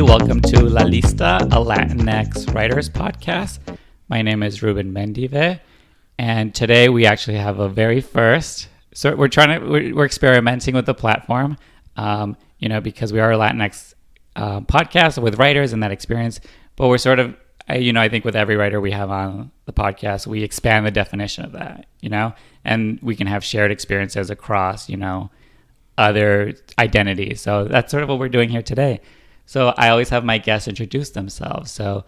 everybody. Welcome to La Lista, a Latinx writers podcast. My name is Ruben Mendive, and today we actually have a very first. So we're experimenting with the platform, because we are a Latinx podcast with writers and that experience. But we're sort of, I think with every writer we have on the podcast, we expand the definition of that, and we can have shared experiences across, other identities. So that's sort of what we're doing here today. So I always have my guests introduce themselves. So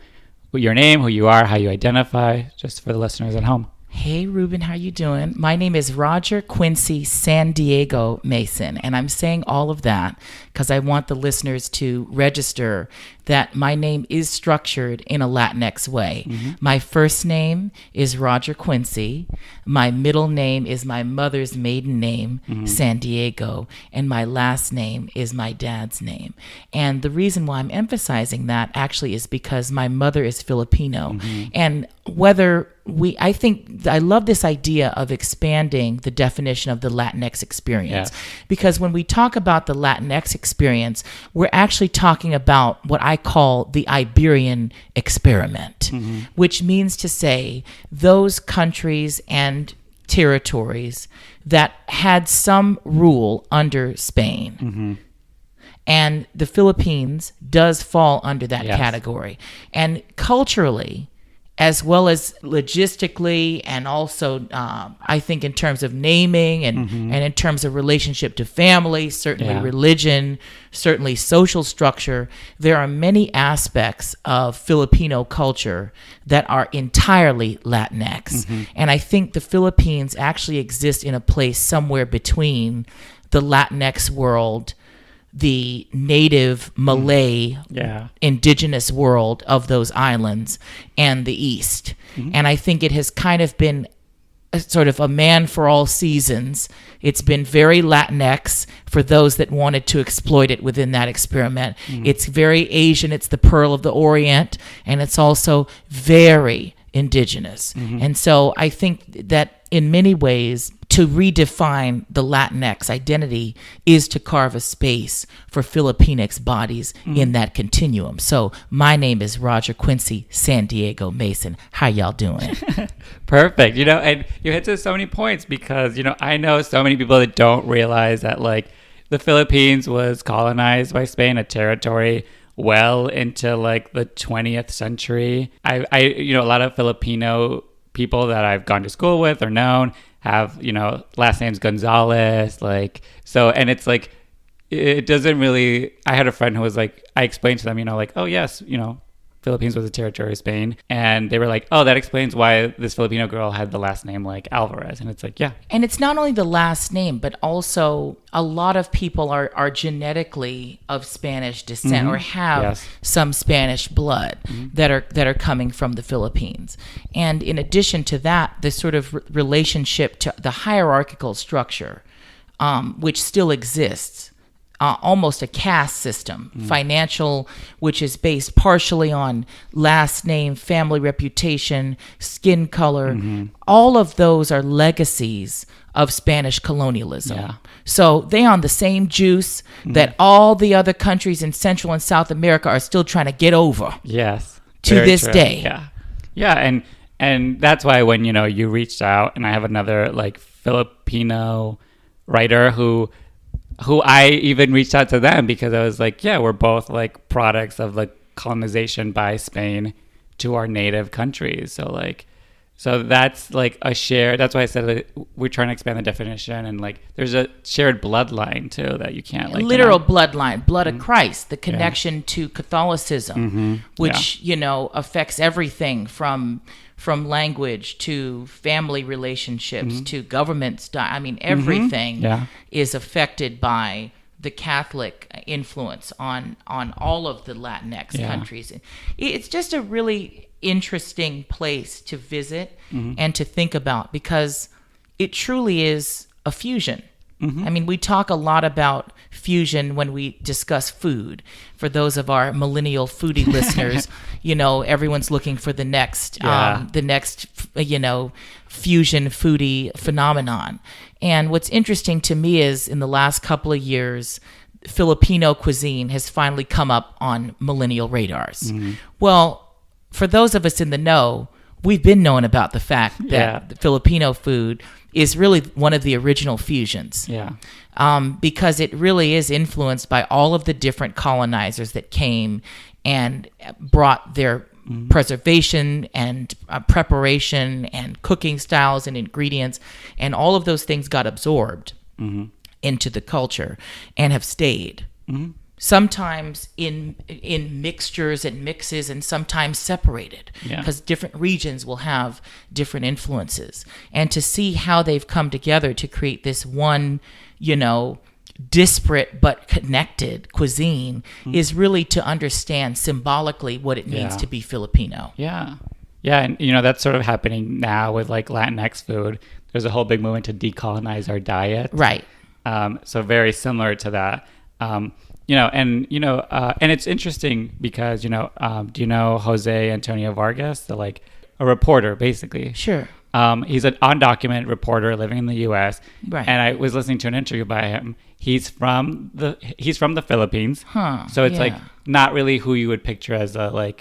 your name, who you are, how you identify, just for the listeners at home. Hey, Ruben, how you doing? My name is Roger Quincy San Diego Mason, and I'm saying all of that because I want the listeners to register that my name is structured in a Latinx way. Mm-hmm. My first name is Roger Quincy. My middle name is my mother's maiden name, San Diego, and my last name is my dad's name. And the reason why I'm emphasizing that actually is because my mother is Filipino, and I love this idea of expanding the definition of the Latinx experience, because when we talk about the Latinx experience, we're actually talking about what I call the Iberian experiment, which means to say those countries and territories that had some rule under Spain. And the Philippines does fall under that category. And culturally, as well as logistically, and also I think in terms of naming and in terms of relationship to family, certainly religion, certainly social structure, there are many aspects of Filipino culture that are entirely Latinx. And I think the Philippines actually exist in a place somewhere between the Latinx world, the native Malay indigenous world of those islands, and the East. And I think it has kind of been a sort of a man for all seasons. It's been very Latinx for those that wanted to exploit it within that experiment. It's very Asian. It's the Pearl of the Orient, and it's also very indigenous. And so I think that in many ways, to redefine the Latinx identity is to carve a space for Filipinx bodies in that continuum. So my name is Roger Quincy San Diego Mason. How y'all doing? Perfect. And you hit to so many points because, I know so many people that don't realize that the Philippines was colonized by Spain, a territory well into the 20th century. I a lot of Filipino people that I've gone to school with or known have, last names Gonzalez, and it's it doesn't really, I had a friend who was I explained to them, oh yes, Philippines was a territory of Spain. And they were like, oh, that explains why this Filipino girl had the last name Alvarez. And it's yeah. And it's not only the last name, but also a lot of people are genetically of Spanish descent or have some Spanish blood that are coming from the Philippines. And in addition to that, the sort of relationship to the hierarchical structure, which still exists, almost a caste system, financial, which is based partially on last name, family reputation, skin color. All of those are legacies of Spanish colonialism. So they on the same juice that all the other countries in Central and South America are still trying to get over. Yes. To this day. Yeah. And that's why when, you reached out, and I have another Filipino writer who I even reached out to them because I was we're both products of colonization by Spain to our native countries. So that's a shared, that's why I said we're trying to expand the definition, and there's a shared bloodline too that you can't literal bloodline, blood of Christ, the connection to Catholicism, which affects everything from language to family relationships to government everything is affected by the Catholic influence on all of the Latinx countries. It's just a really interesting place to visit and to think about, because it truly is a fusion. We talk a lot about fusion when we discuss food. For those of our millennial foodie listeners, everyone's looking for the next fusion foodie phenomenon. And what's interesting to me is in the last couple of years, Filipino cuisine has finally come up on millennial radars. Well, for those of us in the know, we've been knowing about the fact that the Filipino food is really one of the original fusions. Because it really is influenced by all of the different colonizers that came and brought their preservation and preparation and cooking styles and ingredients, and all of those things got absorbed into the culture and have stayed. Sometimes in mixtures and mixes, and sometimes separated, because different regions will have different influences. And to see how they've come together to create this one, disparate but connected cuisine is really to understand symbolically what it means to be Filipino. And that's sort of happening now with like Latinx food. There's a whole big movement to decolonize our diet. Right. So very similar to that. And it's interesting because, do you know Jose Antonio Vargas, a reporter, basically? Sure. He's an undocumented reporter living in the U.S. Right. And I was listening to an interview by him. He's from the Philippines. So it's not really who you would picture as a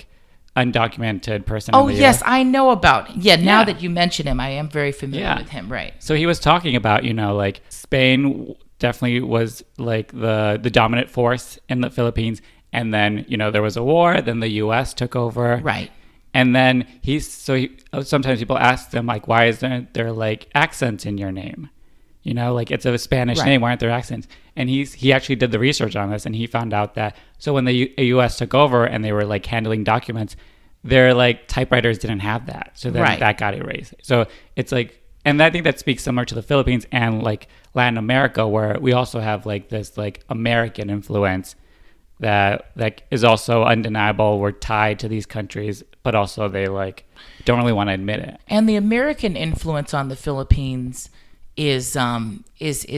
undocumented person. Oh, in the yes, US. I know about. Now that you mention him, I am very familiar with him. Right. So he was talking about, Spain definitely was the dominant force in the Philippines, and then there was a war, then the U.S. took over. Right. And then sometimes people ask them why isn't there accents in your name? It's a Spanish name. Why aren't there accents? And he actually did the research on this, and he found out that when the U.S. took over and they were handling documents, their typewriters didn't have that, so then that got erased. So it's and I think that speaks similar to the Philippines and Latin America, where we also have this American influence that is also undeniable. We're tied to these countries, but also they don't really want to admit it. And the American influence on the Philippines is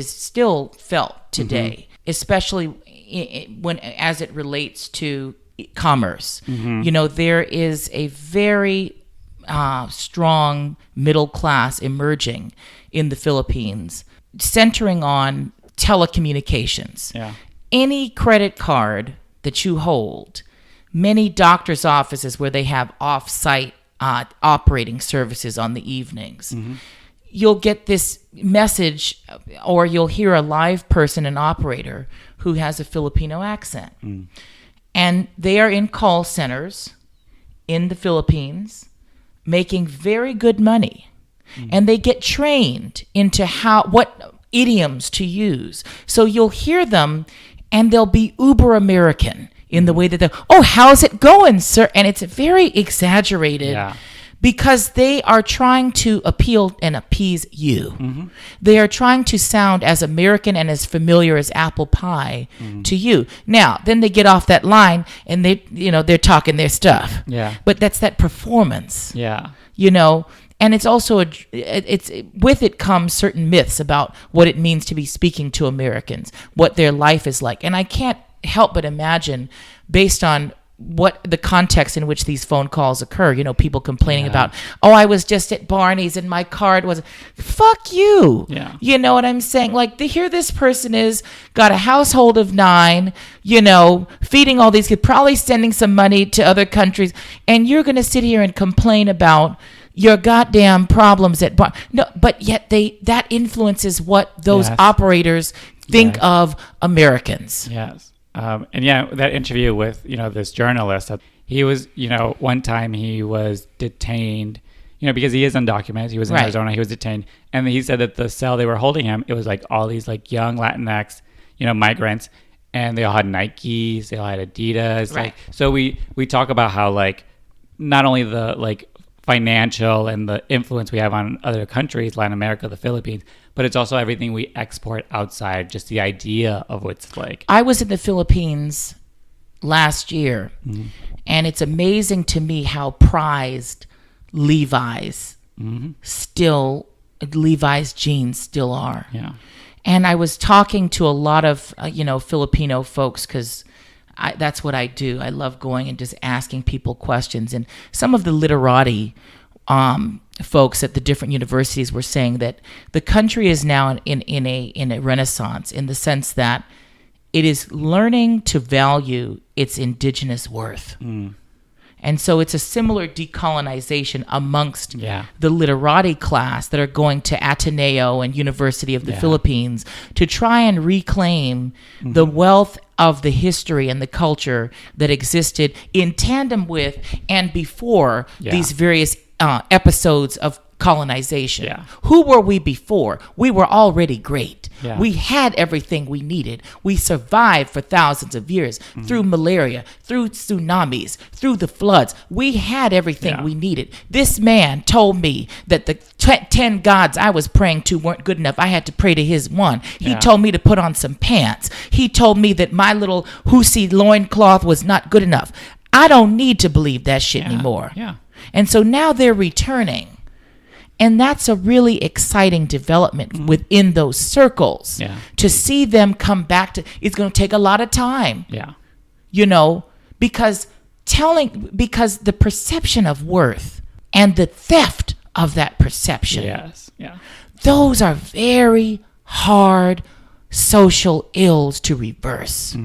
still felt today, especially as it relates to commerce. There is a very strong middle class emerging in the Philippines, centering on telecommunications. Any credit card that you hold, many doctors' offices where they have off-site operating services on the evenings, you'll get this message, or you'll hear a live person, an operator, who has a Filipino accent. And they are in call centers in the Philippines, making very good money. And they get trained into what idioms to use. So you'll hear them, and they'll be uber American in the way that how's it going, sir? And it's very exaggerated. Because they are trying to appeal and appease you. They are trying to sound as American and as familiar as apple pie to you. Now, then they get off that line and they're talking their stuff. But that's that performance. And it's also with it comes certain myths about what it means to be speaking to Americans, what their life is like. And I can't help but imagine, based on what the context in which these phone calls occur, people complaining about, I was just at Barney's and my card was, fuck you. You know what I'm saying? Here this person is, got a household of 9, feeding all these kids, probably sending some money to other countries. And you're going to sit here and complain about your goddamn problems at no, but yet that influences what those operators think of Americans. And that interview with, this journalist, he was, one time he was detained, because he is undocumented. He was in Arizona. He was detained. And he said that the cell they were holding him, it was all these young Latinx, migrants, and they all had Nikes, they all had Adidas. So we talk about how not only the financial and the influence we have on other countries, Latin America, the Philippines, but it's also everything we export outside, just the idea of what it's like. I was in the Philippines last year, and it's amazing to me how prized Levi's Levi's jeans still are. And I was talking to a lot of, Filipino folks, because that's what I do. I love going and just asking people questions. And some of the literati folks at the different universities were saying that the country is now in a renaissance, in the sense that it is learning to value its indigenous worth. And so it's a similar decolonization amongst the literati class that are going to Ateneo and University of the Philippines to try and reclaim the wealth of the history and the culture that existed in tandem with and before these various episodes of colonization. Who were we before? We were already great. We had everything we needed. We survived for thousands of years through malaria, through tsunamis, through the floods. We had everything we needed. This man told me that the 10 gods I was praying to weren't good enough. I had to pray to his one. He told me to put on some pants. He told me that my little Husi loincloth was not good enough. I don't need to believe that shit anymore. And so now they're returning. And that's a really exciting development within those circles. To see them come back to, it's going to take a lot of time. You know, because the perception of worth and the theft of that perception. Those are very hard social ills to reverse.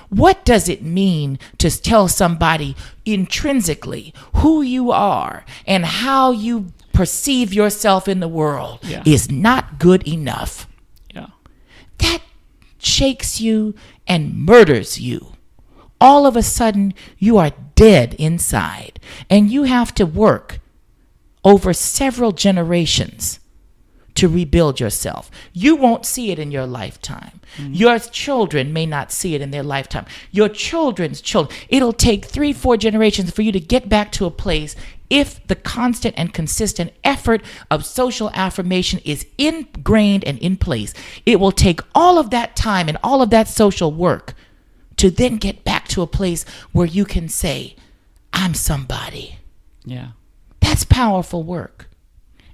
What does it mean to tell somebody intrinsically who you are and how you perceive yourself in the world is not good enough? That shakes you and murders you. All of a sudden, you are dead inside, and you have to work over several generations to rebuild yourself. You won't see it in your lifetime. Your children may not see it in their lifetime. Your children's children. It'll take 3-4 generations for you to get back to a place if the constant and consistent effort of social affirmation is ingrained and in place. It will take all of that time and all of that social work to then get back to a place where you can say, I'm somebody. That's powerful work.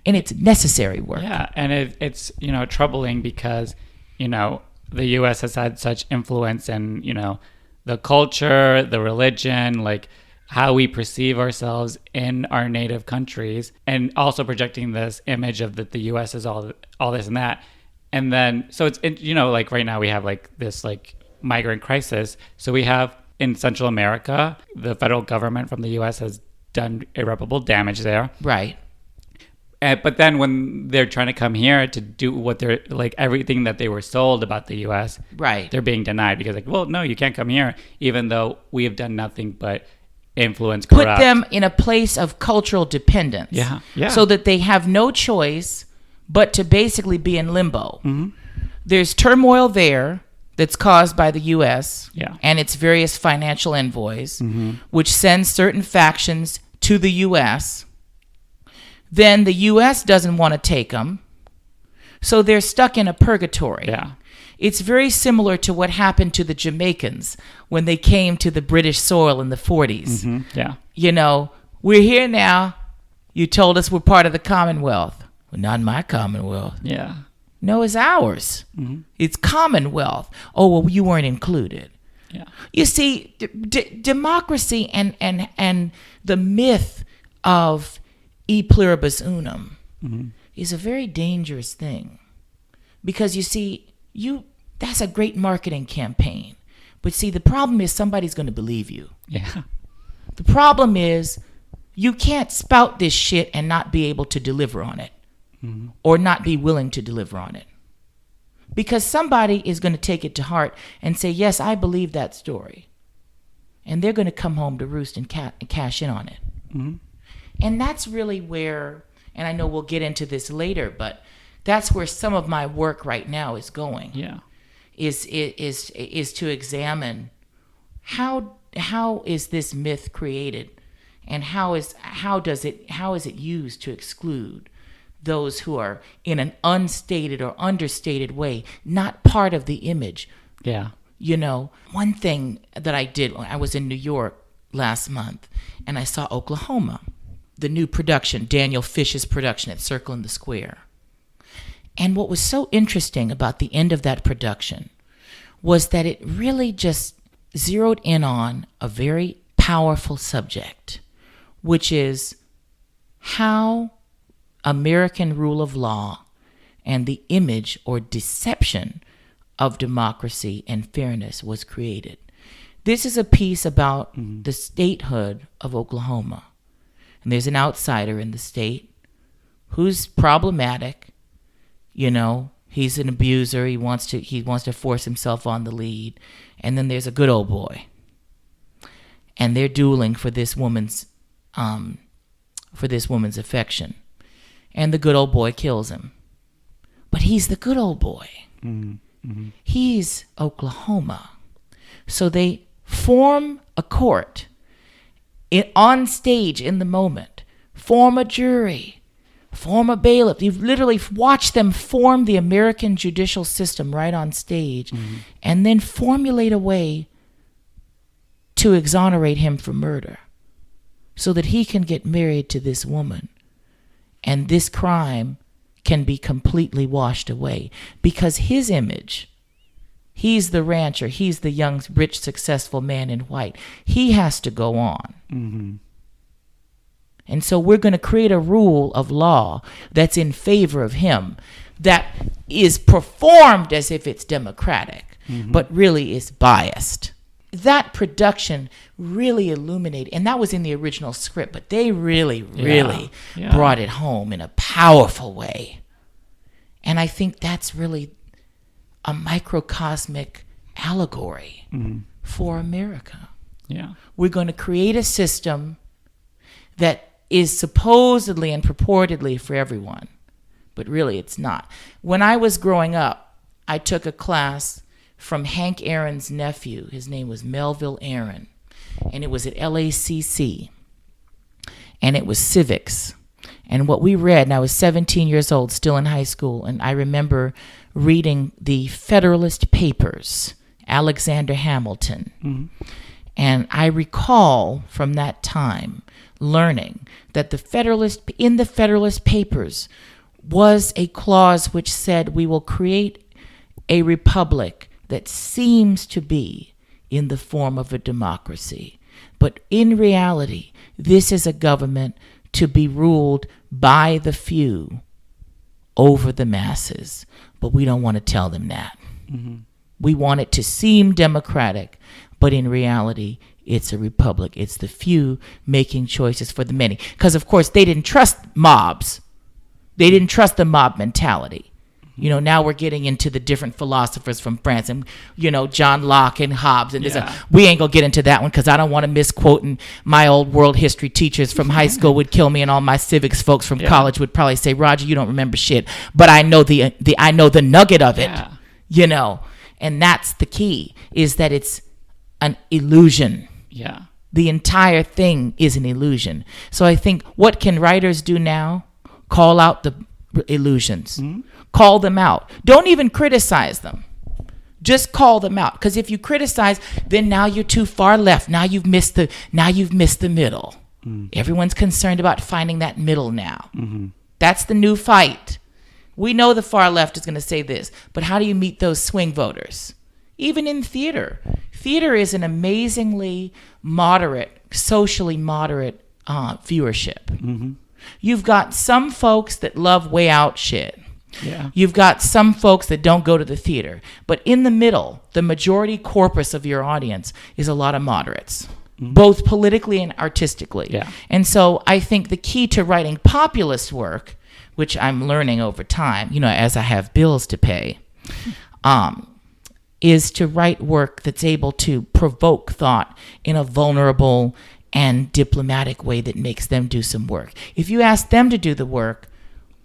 And it's necessary work. And it's, you know, troubling because, you know, the U.S. has had such influence in, you know, the culture, the religion, like how we perceive ourselves in our native countries, and also projecting this image of that the U.S. is all this and that. And then, so it's, you know, like right now we have like this like migrant crisis. So we have in Central America, the federal government from the U.S. has done irreparable damage there. Right. But then when they're trying to come here to do what they're like, everything that they were sold about the U.S., they're being denied because like, well, no, you can't come here, even though we have done nothing but influence, corrupt. Put them in a place of cultural dependence. So that they have no choice but to basically be in limbo. There's turmoil there that's caused by the U.S. And its various financial envoys, which sends certain factions to the U.S., then the U.S. doesn't want to take them. So they're stuck in a purgatory. It's very similar to what happened to the Jamaicans when they came to the British soil in the 40s. You know, we're here now. You told us we're part of the Commonwealth. Well, not my Commonwealth. No, it's ours. It's Commonwealth. Oh, well, you weren't included. You see, democracy and the myth of e pluribus unum is a very dangerous thing, because you see, that's a great marketing campaign, but see, the problem is somebody's going to believe you. The problem is you can't spout this shit and not be able to deliver on it, or not be willing to deliver on it, because somebody is going to take it to heart and say, yes, I believe that story, and they're going to come home to roost and cash in on it. And that's really where, and I know we'll get into this later, but that's where some of my work right now is going. Is to examine how is this myth created, and how is it used to exclude those who are in an unstated or understated way, not part of the image. You know, one thing that I did, I was in New York last month, and I saw Oklahoma, the new production, Daniel Fish's production at Circle in the Square. And what was so interesting about the end of that production was that it really just zeroed in on a very powerful subject, which is how American rule of law and the image or deception of democracy and fairness was created. This is a piece about the statehood of Oklahoma. And there's an outsider in the state who's problematic. You know, he's an abuser. He wants to force himself on the lead. And then there's a good old boy. And they're dueling for this woman's affection. And the good old boy kills him. But he's the good old boy. Mm-hmm. He's Oklahoma. So they form a court on stage in the moment, form a jury, form a bailiff. You've literally watched them form the American judicial system right on stage, and then formulate a way to exonerate him for murder so that he can get married to this woman. And this crime can be completely washed away because his image, he's the rancher, he's the young, rich, successful man in white. He has to go on. Mm-hmm. And so we're going to create a rule of law that's in favor of him, that is performed as if it's democratic, but really is biased. That production really illuminated, and that was in the original script, but they really brought it home in a powerful way. And I think that's really a microcosmic allegory for America. Yeah. We're going to create a system that is supposedly and purportedly for everyone, but really it's not. When I was growing up, I took a class from Hank Aaron's nephew. His name was Melville Aaron, and it was at LACC, and it was civics. And what we read, and I was 17 years old, still in high school, and I remember reading the Federalist Papers, Alexander Hamilton. And I recall from that time learning that in the Federalist Papers was a clause which said we will create a republic that seems to be in the form of a democracy. But in reality, this is a government to be ruled by the few over the masses. But we don't want to tell them that. We want it to seem democratic, but in reality, it's a republic. It's the few making choices for the many. Because, of course, they didn't trust mobs. They didn't trust the mob mentality. You know, now we're getting into the different philosophers from France and, you know, John Locke and Hobbes. And we ain't going to get into that one because I don't want to misquote. And my old world history teachers from high school would kill me, and all my civics folks from college would probably say, Roger, you don't remember shit. But I know I know the nugget of it, you know. And that's the key, is that it's an illusion. Yeah. The entire thing is an illusion. So I think, what can writers do now? Call out the illusions. Call them out. Don't even criticize them. Just call them out. Because if you criticize, then now you're too far left. Now you've missed the middle. Everyone's concerned about finding that middle now. That's the new fight. We know the far left is going to say this, but how do you meet those swing voters? Even in theater. Theater is an amazingly moderate, socially moderate viewership. You've got some folks that love way out shit. Yeah. You've got some folks that don't go to the theater. But in the middle, the majority corpus of your audience is a lot of moderates, both politically and artistically. Yeah. And so I think the key to writing populist work, which I'm learning over time, you know, as I have bills to pay, is to write work that's able to provoke thought in a vulnerable and diplomatic way that makes them do some work. If you ask them to do the work,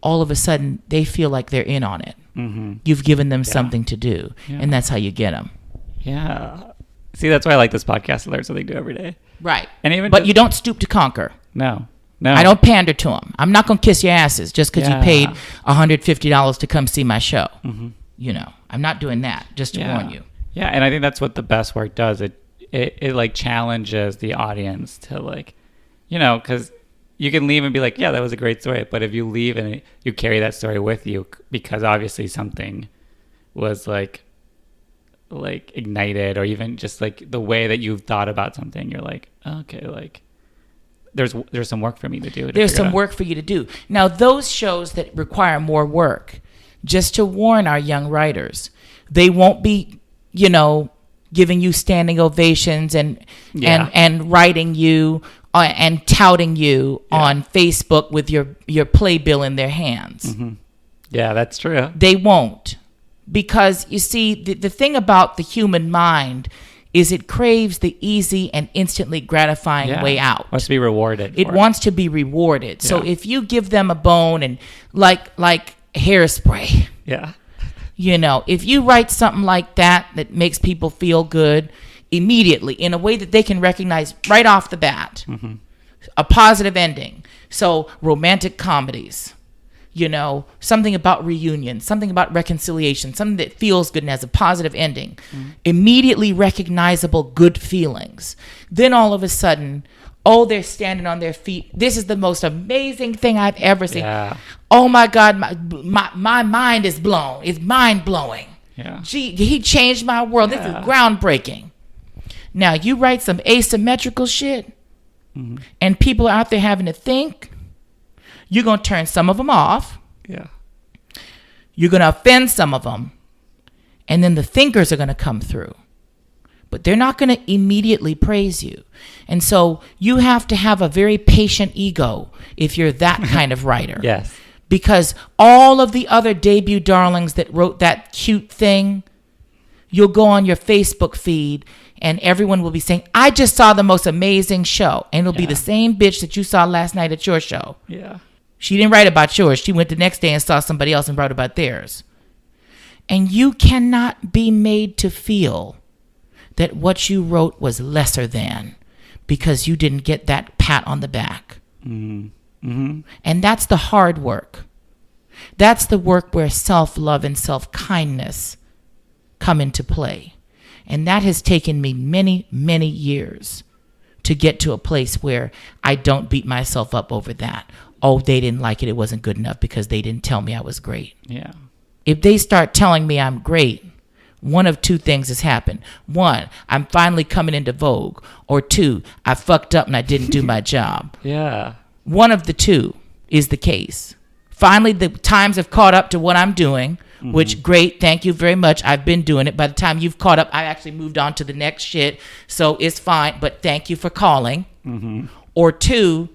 all of a sudden they feel like they're in on it. You've given them something to do, and that's how you get them. Yeah. See, that's why I like this podcast, to learn something new every day. Right. And even but you don't stoop to conquer. No. I don't pander to them. I'm not going to kiss your asses just because you paid $150 to come see my show. You know, I'm not doing that, just to warn you. Yeah, and I think that's what the best work does. It like challenges the audience to, like, you know, because you can leave and be like, yeah, that was a great story. But if you leave and you carry that story with you, because obviously something was like ignited, or even just like the way that you've thought about something, you're like, okay, like there's some work for me to do. There's some work for you to do. Now, those shows that require more work, just to warn our young writers. They won't be, giving you standing ovations and writing you and touting you on Facebook with your playbill in their hands. Mm-hmm. Yeah, that's true. They won't. Because, you see, the thing about the human mind is it craves the easy and instantly gratifying way out. Wants to be rewarded. It wants to be rewarded. So if you give them a bone and like hairspray. Yeah. If you write something like that makes people feel good immediately in a way that they can recognize right off the bat, a positive ending. So romantic comedies, something about reunion, something about reconciliation, something that feels good and has a positive ending, immediately recognizable good feelings. Then all of a sudden, they're standing on their feet. This is the most amazing thing I've ever seen. Yeah. Oh my God, my mind is blown. It's mind blowing. Yeah. Gee, he changed my world. This is groundbreaking. Now you write some asymmetrical shit, and people are out there having to think. You're gonna turn some of them off. Yeah. You're gonna offend some of them, and then the thinkers are gonna come through. But they're not going to immediately praise you. And so you have to have a very patient ego if you're that kind of writer. Yes. Because all of the other debut darlings that wrote that cute thing, you'll go on your Facebook feed and everyone will be saying, I just saw the most amazing show. And it'll be the same bitch that you saw last night at your show. Yeah. She didn't write about yours. She went the next day and saw somebody else and wrote about theirs. And you cannot be made to feel that what you wrote was lesser than because you didn't get that pat on the back. And that's the hard work. That's the work where self-love and self-kindness come into play. And that has taken me many, many years to get to a place where I don't beat myself up over that. Oh, they didn't like it. It wasn't good enough because they didn't tell me I was great. Yeah. If they start telling me I'm great, one of two things has happened. One, I'm finally coming into vogue. Or two, I fucked up and I didn't do my job. Yeah. One of the two is the case. Finally, the times have caught up to what I'm doing, which great. Thank you very much. I've been doing it. By the time you've caught up, I actually moved on to the next shit. So it's fine. But thank you for calling. Or two,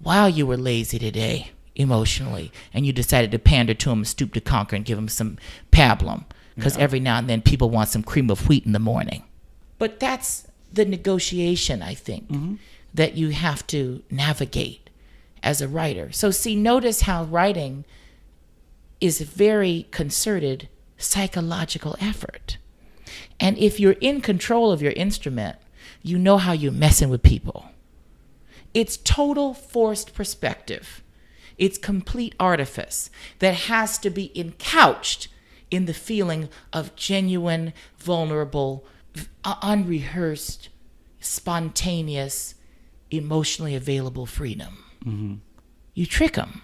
wow, you were lazy today emotionally. And you decided to pander to him, stoop to conquer, and give him some pablum. Because every now and then people want some cream of wheat in the morning. But that's the negotiation, I think, that you have to navigate as a writer. So see, notice how writing is a very concerted psychological effort. And if you're in control of your instrument, you know how you're messing with people. It's total forced perspective. It's complete artifice that has to be encouched in the feeling of genuine, vulnerable, unrehearsed, spontaneous, emotionally available freedom. You trick them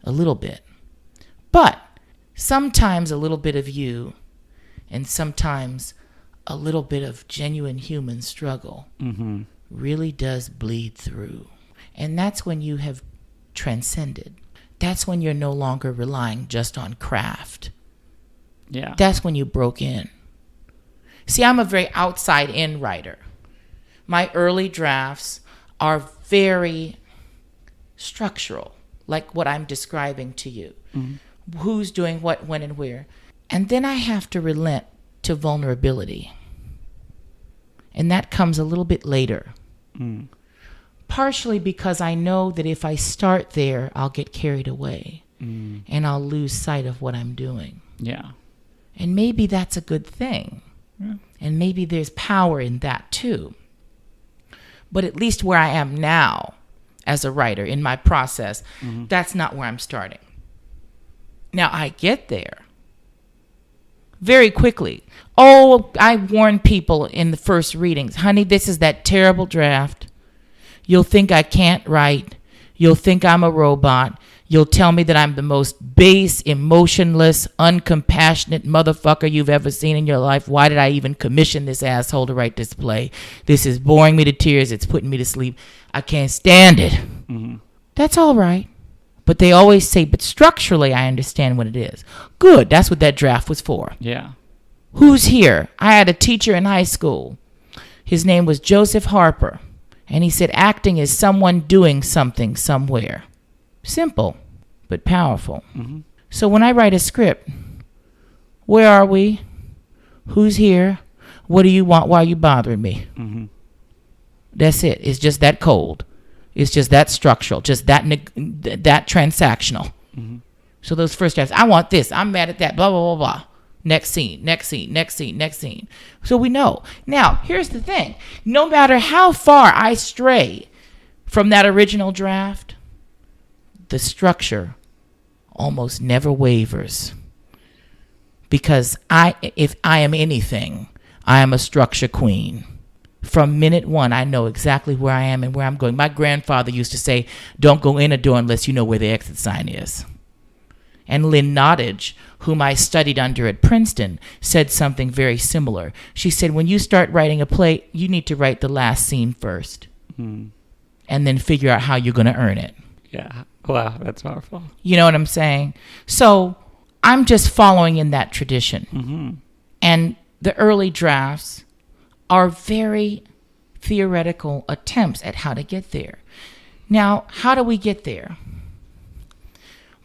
a little bit. But sometimes a little bit of you and sometimes a little bit of genuine human struggle really does bleed through. And that's when you have transcended. That's when you're no longer relying just on craft. Yeah. That's when you broke in. See, I'm a very outside-in writer. My early drafts are very structural, like what I'm describing to you. Who's doing what, when, and where. And then I have to relent to vulnerability. And that comes a little bit later. Partially because I know that if I start there, I'll get carried away. And I'll lose sight of what I'm doing. Yeah. And maybe that's a good thing. And maybe there's power in that too. But at least where I am now as a writer in my process, that's not where I'm starting. Now I get there very quickly. Oh, I warn people in the first readings, honey, this is that terrible draft. You'll think I can't write. You'll think I'm a robot. You'll tell me that I'm the most base, emotionless, uncompassionate motherfucker you've ever seen in your life. Why did I even commission this asshole to write this play? This is boring me to tears. It's putting me to sleep. I can't stand it. That's all right. But they always say, but structurally, I understand what it is. Good. That's what that draft was for. Yeah. Who's here? I had a teacher in high school. His name was Joseph Harper. And he said, acting is someone doing something somewhere. Simple, but powerful. Mm-hmm. So when I write a script, where are we? Who's here? What do you want? Why are you bothering me? Mm-hmm. That's it. It's just that cold. It's just that structural, just that transactional. Mm-hmm. So those first drafts, I want this. I'm mad at that. Blah, blah, blah, blah. Next scene, next scene, next scene, next scene. So we know. Now, here's the thing. No matter how far I stray from that original draft, the structure almost never wavers. Because if I am anything, I am a structure queen. From minute one, I know exactly where I am and where I'm going. My grandfather used to say, don't go in a door unless you know where the exit sign is. And Lynn Nottage, whom I studied under at Princeton, said something very similar. She said, when you start writing a play, you need to write the last scene first. Mm. And then figure out how you're going to earn it. Yeah. Wow, that's powerful. You know what I'm saying? So I'm just following in that tradition. Mm-hmm. And the early drafts are very theoretical attempts at how to get there. Now, how do we get there?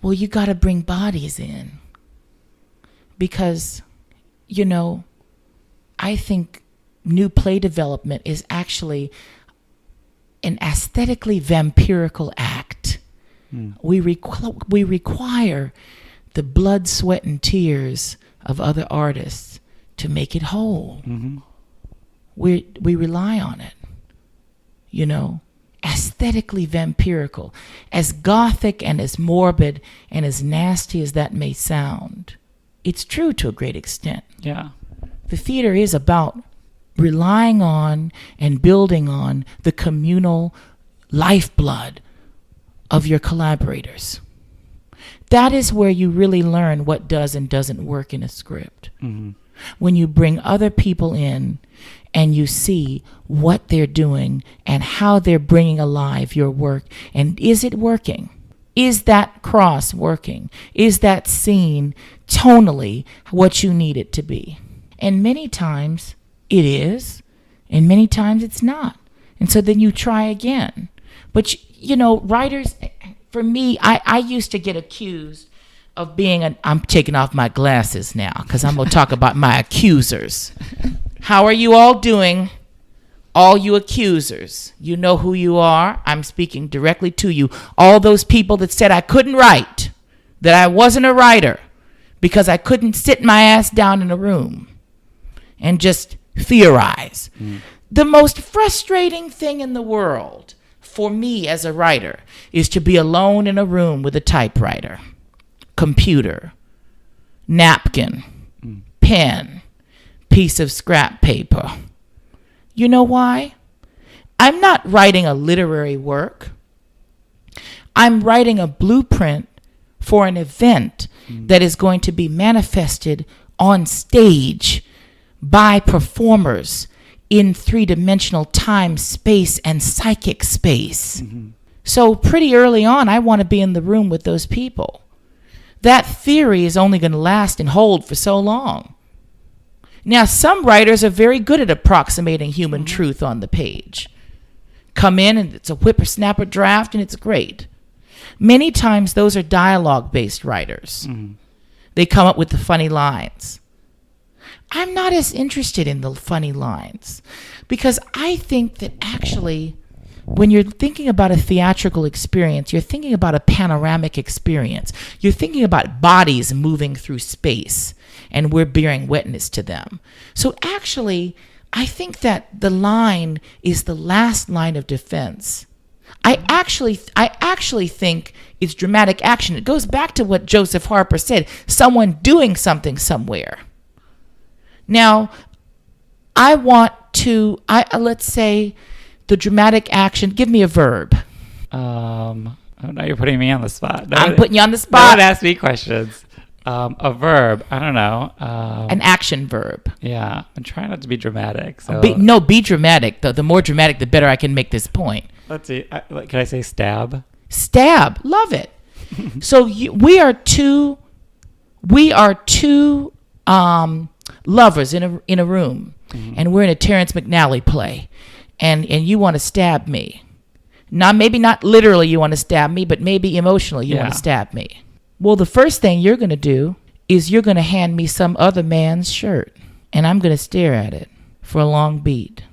Well, you got to bring bodies in. Because, I think new play development is actually an aesthetically vampirical act. Mm. We require the blood, sweat, and tears of other artists to make it whole. Mm-hmm. We rely on it, aesthetically vampirical. As gothic and as morbid and as nasty as that may sound, it's true to a great extent. Yeah. The theater is about relying on and building on the communal lifeblood of your collaborators. That is where you really learn what does and doesn't work in a script. Mm-hmm. When you bring other people in and you see what they're doing and how they're bringing alive your work, and is it working? Is that cross working? Is that scene tonally what you need it to be? And many times it is, and many times it's not. And so then you try again. But, writers, for me, I used to get accused of being I'm taking off my glasses now because I'm going to talk about my accusers. How are you all doing? All you accusers, you know who you are. I'm speaking directly to you. All those people that said I couldn't write, that I wasn't a writer because I couldn't sit my ass down in a room and just theorize. Mm. The most frustrating thing in the world for me as a writer is to be alone in a room with a typewriter, computer, napkin, pen, piece of scrap paper. You know why? I'm not writing a literary work. I'm writing a blueprint for an event that is going to be manifested on stage by performers in three-dimensional time, space, and psychic space. Mm-hmm. So pretty early on, I want to be in the room with those people. That theory is only going to last and hold for so long. Now, some writers are very good at approximating human truth on the page. Come in and it's a whippersnapper draft and it's great. Many times those are dialogue-based writers. Mm-hmm. They come up with the funny lines. I'm not as interested in the funny lines because I think that actually when you're thinking about a theatrical experience, you're thinking about a panoramic experience. You're thinking about bodies moving through space, and we're bearing witness to them. So actually, I think that the line is the last line of defense. I actually think it's dramatic action. It goes back to what Joseph Harper said, someone doing something somewhere. Now, I want to, let's say, the dramatic action. Give me a verb. Oh, now you're putting me on the spot. I'm putting you on the spot. Don't ask me questions. A verb. I don't know. An action verb. Yeah, I'm trying not to be dramatic. So be dramatic. The more dramatic, the better I can make this point. Let's see. Can I say stab? Stab. Love it. So we are two lovers in a room, and we're in a Terrence McNally play, and you want to stab me. Now, maybe not literally you want to stab me, but maybe emotionally you want to stab me. Well, the first thing you're going to do is you're going to hand me some other man's shirt, and I'm going to stare at it for a long beat,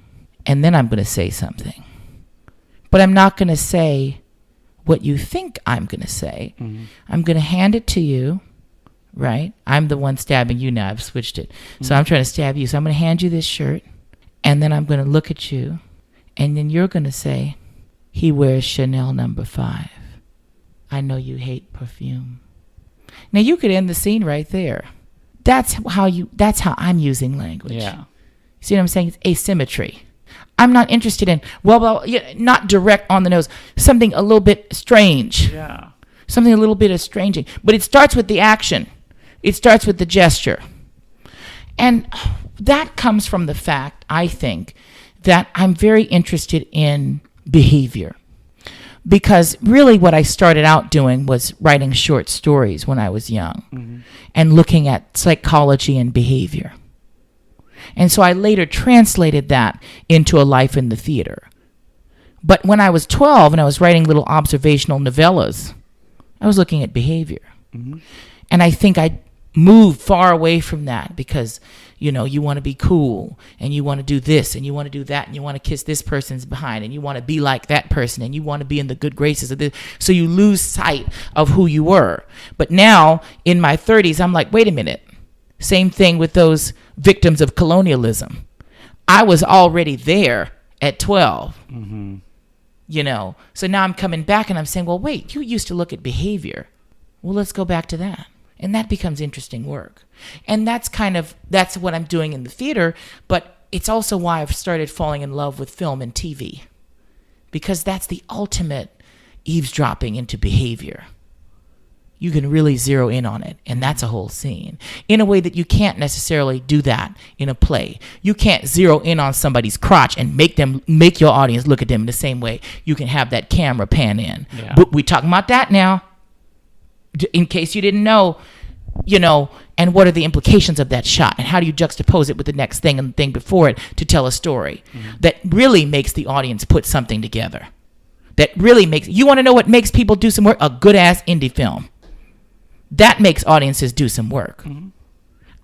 and then I'm going to say something. But I'm not going to say what you think I'm going to say. I'm going to hand it to you, right? I'm the one stabbing you now. I've switched it. So I'm trying to stab you. So I'm going to hand you this shirt, and then I'm going to look at you, and then you're going to say, he wears Chanel No. 5. I know you hate perfume. Now you could end the scene right there. That's how I'm using language. Yeah. See what I'm saying? It's asymmetry. I'm not interested in, not direct on the nose, something a little bit strange. Yeah. Something a little bit estranging. But it starts with the action. It starts with the gesture. And that comes from the fact, I think, that I'm very interested in behavior. Because really what I started out doing was writing short stories when I was young and looking at psychology and behavior. And so I later translated that into a life in the theater. But when I was 12 and I was writing little observational novellas, I was looking at behavior. And I think I moved far away from that because, you want to be cool and you want to do this and you want to do that and you want to kiss this person's behind and you want to be like that person and you want to be in the good graces of this. So you lose sight of who you were. But now in my 30s, I'm like, wait a minute. Same thing with those victims of colonialism. I was already there at 12. So now I'm coming back and I'm saying, well, wait, you used to look at behavior. Well, let's go back to that. And that becomes interesting work. And that's what I'm doing in the theater, but it's also why I've started falling in love with film and TV. Because that's the ultimate eavesdropping into behavior. You can really zero in on it, and that's a whole scene. In a way that you can't necessarily do that in a play. You can't zero in on somebody's crotch and make your audience look at them in the same way. You can have that camera pan in. Yeah. But we're talking about that now. In case you didn't know, and what are the implications of that shot, and how do you juxtapose it with the next thing and the thing before it to tell a story that really makes the audience put something together. That really you want to know what makes people do some work? A good-ass indie film. That makes audiences do some work.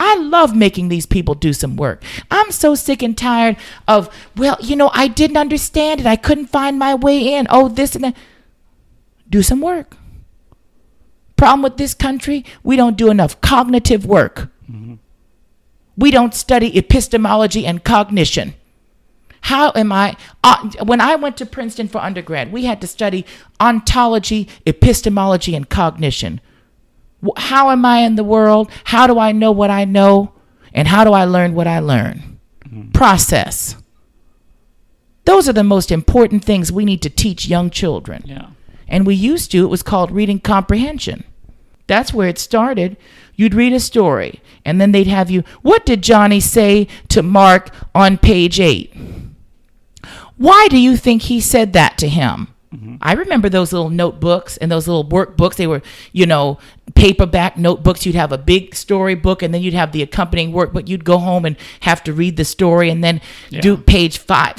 I love making these people do some work. I'm so sick and tired of, I didn't understand it. I couldn't find my way in. Oh, this and that. Do some work. Problem with this country, we don't do enough cognitive work. We don't study epistemology and cognition. When I went to Princeton for undergrad, we had to study ontology, epistemology, and cognition. How am I in the world? How do I know what I know? And how do I learn what I learn? Process. Those are the most important things we need to teach young children. Yeah. And it was called reading comprehension. That's where it started. You'd read a story, and then they'd have you, what did Johnny say to Mark on page 8? Why do you think he said that to him? I remember those little notebooks and those little workbooks. They were, paperback notebooks. You'd have a big story book, and then you'd have the accompanying workbook. You'd go home and have to read the story and then do page 5.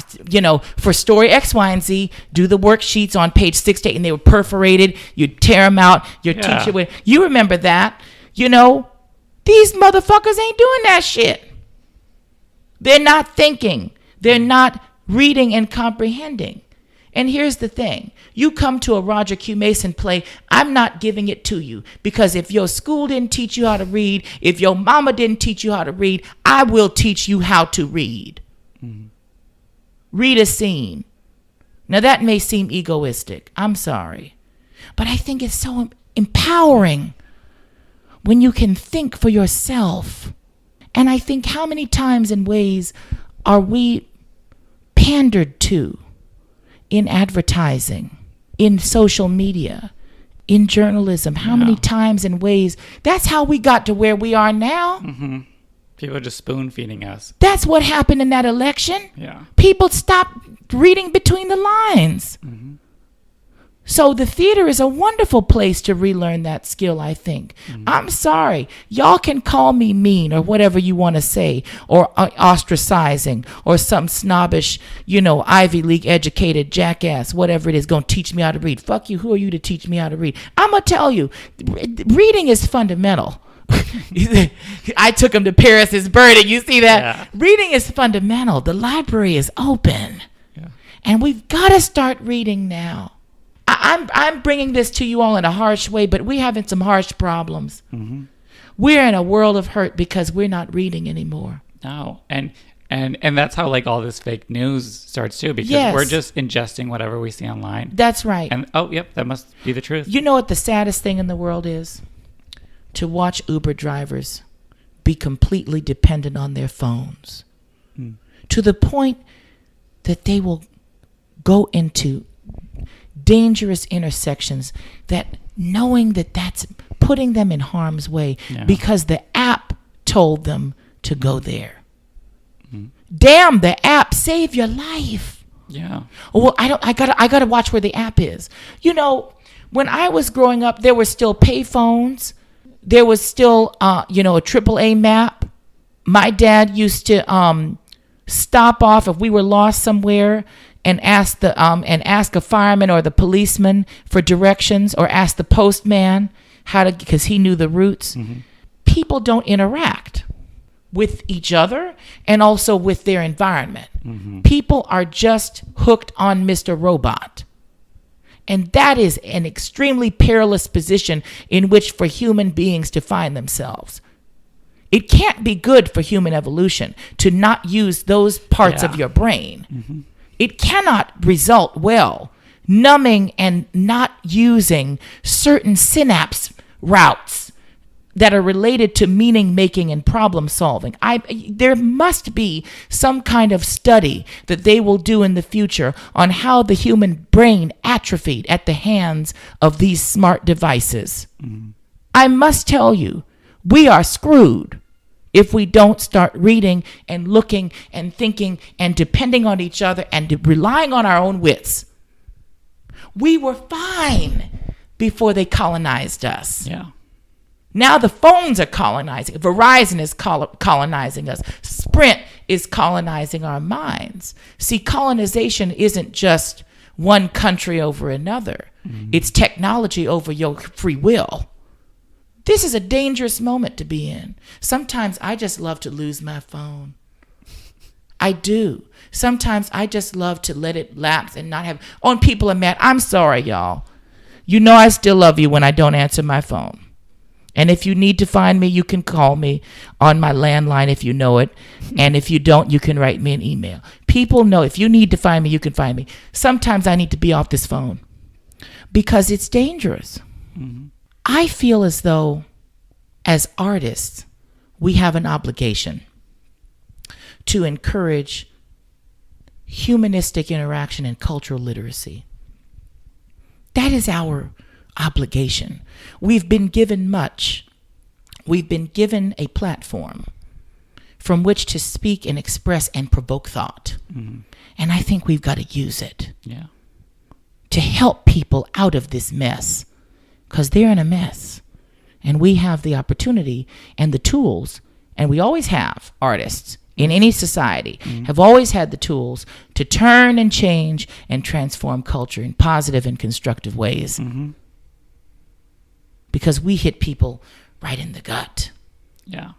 For story X, Y, and Z, do the worksheets on page 6 to 8, and they were perforated. You'd tear them out. Your teacher would. You remember that. These motherfuckers ain't doing that shit. They're not thinking. They're not reading and comprehending. And here's the thing. You come to a Roger Q. Mason play, I'm not giving it to you. Because if your school didn't teach you how to read, if your mama didn't teach you how to read, I will teach you how to read. Read a scene. Now that may seem egoistic. I'm sorry. But I think it's so empowering when you can think for yourself. And I think how many times and ways are we pandered to? In advertising, in social media, in journalism, how many times and ways? That's how we got to where we are now. People are just spoon feeding us. That's what happened in that election. Yeah. People stopped reading between the lines. So the theater is a wonderful place to relearn that skill, I think. I'm sorry. Y'all can call me mean or whatever you want to say, or ostracizing, or some snobbish, Ivy League educated jackass, whatever it is, going to teach me how to read. Fuck you. Who are you to teach me how to read? I'm going to tell you, reading is fundamental. I took him to Paris is Burning. You see that? Yeah. Reading is fundamental. The library is open. Yeah. And we've got to start reading now. I'm bringing this to you all in a harsh way, but we're having some harsh problems. Mm-hmm. We're in a world of hurt because we're not reading anymore. No, and that's how like all this fake news starts too, because Yes. we're just ingesting whatever we see online. That's right. And yep, that must be the truth. You know what the saddest thing in the world is? To watch Uber drivers be completely dependent on their phones, to the point that they will go into dangerous intersections, that knowing that that's putting them in harm's way because the app told them to go there. Damn, the app saved your life. Yeah. Well, I gotta watch where the app is. When I was growing up, there were still pay phones. There was still a AAA map. My dad used to stop off if we were lost somewhere and ask a fireman or the policeman for directions, or ask the postman because he knew the routes. Mm-hmm. People don't interact with each other and also with their environment. Mm-hmm. People are just hooked on Mr. Robot. And that is an extremely perilous position in which for human beings to find themselves. It can't be good for human evolution to not use those parts of your brain. Mm-hmm. It cannot result well numbing and not using certain synapse routes that are related to meaning making and problem solving. There must be some kind of study that they will do in the future on how the human brain atrophied at the hands of these smart devices. Mm-hmm. I must tell you, we are screwed if we don't start reading and looking and thinking and depending on each other and relying on our own wits. We were fine before they colonized us. Yeah. Now the phones are colonizing. Verizon is colonizing us. Sprint is colonizing our minds. See, colonization isn't just one country over another. Mm-hmm. It's technology over your free will. This is a dangerous moment to be in. Sometimes I just love to lose my phone. I do. Sometimes I just love to let it lapse and not have... and people are mad. I'm sorry, y'all. You know I still love you when I don't answer my phone. And if you need to find me, you can call me on my landline if you know it. And if you don't, you can write me an email. People know if you need to find me, you can find me. Sometimes I need to be off this phone because it's dangerous. Mm-hmm. I feel as though, as artists, we have an obligation to encourage humanistic interaction and cultural literacy. That is our obligation. We've been given much. We've been given a platform from which to speak and express and provoke thought. Mm-hmm. And I think we've got to use it to help people out of this mess. Because they're in a mess. And we have the opportunity and the tools, and we always have, artists in any society, have always had the tools to turn and change and transform culture in positive and constructive ways. Mm-hmm. Because we hit people right in the gut. Yeah.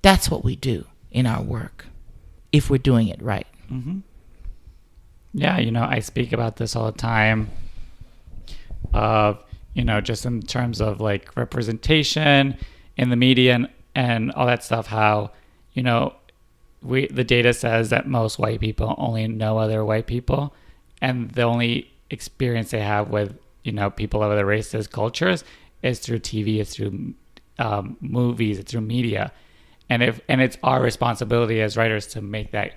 That's what we do in our work, if we're doing it right. Mm-hmm. Yeah, I speak about this all the time. Just in terms of like representation in the media and all that stuff, how, the data says that most white people only know other white people, and the only experience they have with, people of other races, cultures is through TV, it's through movies, it's through media. And it's our responsibility as writers to make that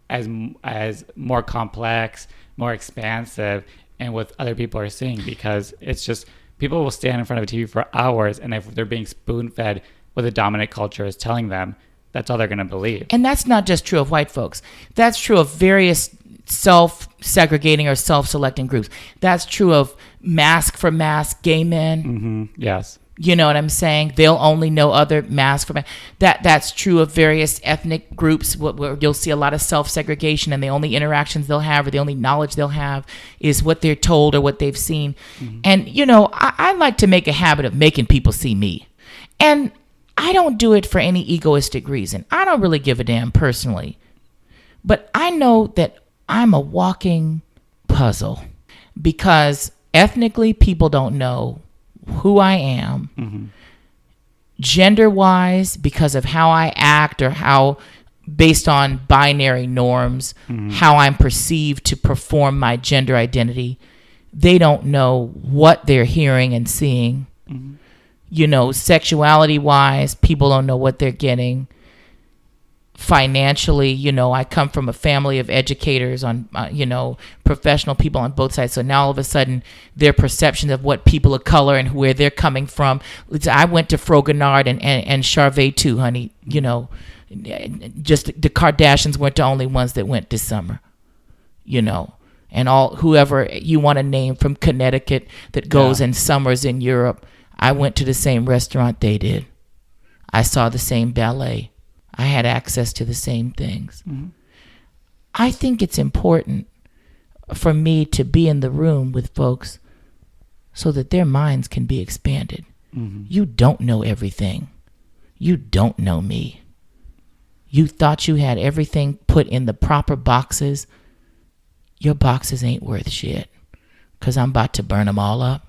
as more complex, more expansive, and what other people are seeing, because it's just people will stand in front of a TV for hours, and if they're being spoon-fed what the dominant culture is telling them, that's all they're going to believe. And that's not just true of white folks. That's true of various self-segregating or self-selecting groups. That's true of mask for mask gay men. Mm-hmm. Yes. You know what I'm saying? They'll only know other mask for mask. That's true of various ethnic groups where you'll see a lot of self-segregation, and the only interactions they'll have or the only knowledge they'll have is what they're told or what they've seen. Mm-hmm. And, you know, I like to make a habit of making people see me. And I don't do it for any egoistic reason. I don't really give a damn personally. But I know that I'm a walking puzzle because ethnically people don't know who I am. Mm-hmm. Gender-wise, because of how I act or how, based on binary norms, mm-hmm. how I'm perceived to perform my gender identity, they don't know what they're hearing and seeing. Mm-hmm. You know, sexuality-wise, people don't know what they're getting. Financially, you know, I come from a family of educators on, you know, professional people on both sides. So now all of a sudden their perception of what people of color and where they're coming from. I went to Fragonard and Charvet too, honey. You know, just the Kardashians weren't the only ones that went this summer, you know, and all whoever you want to name from Connecticut that goes in summers in Europe. I went to the same restaurant they did. I saw the same ballet. I had access to the same things. Mm-hmm. I think it's important for me to be in the room with folks so that their minds can be expanded. Mm-hmm. You don't know everything. You don't know me. You thought you had everything put in the proper boxes. Your boxes ain't worth shit because I'm about to burn them all up.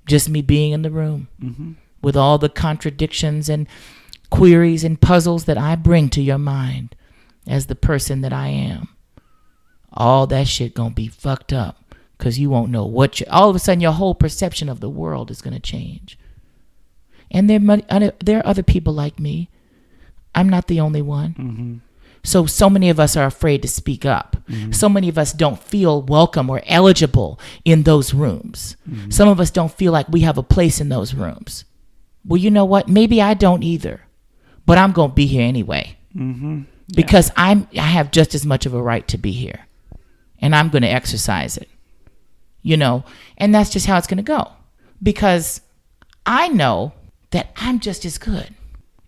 Just me being in the room mm-hmm. with all the contradictions and queries and puzzles that I bring to your mind as the person that I am. All that shit gonna be fucked up because you won't know what all of a sudden your whole perception of the world is gonna change. And there are other people like me. I'm not the only one. Mm-hmm. So many of us are afraid to speak up. Mm-hmm. So many of us don't feel welcome or eligible in those rooms. Mm-hmm. Some of us don't feel like we have a place in those rooms. Well, you know what? Maybe I don't either. But I'm going to be here anyway mm-hmm. because I have just as much of a right to be here, and I'm going to exercise it, you know, and that's just how it's going to go because I know that I'm just as good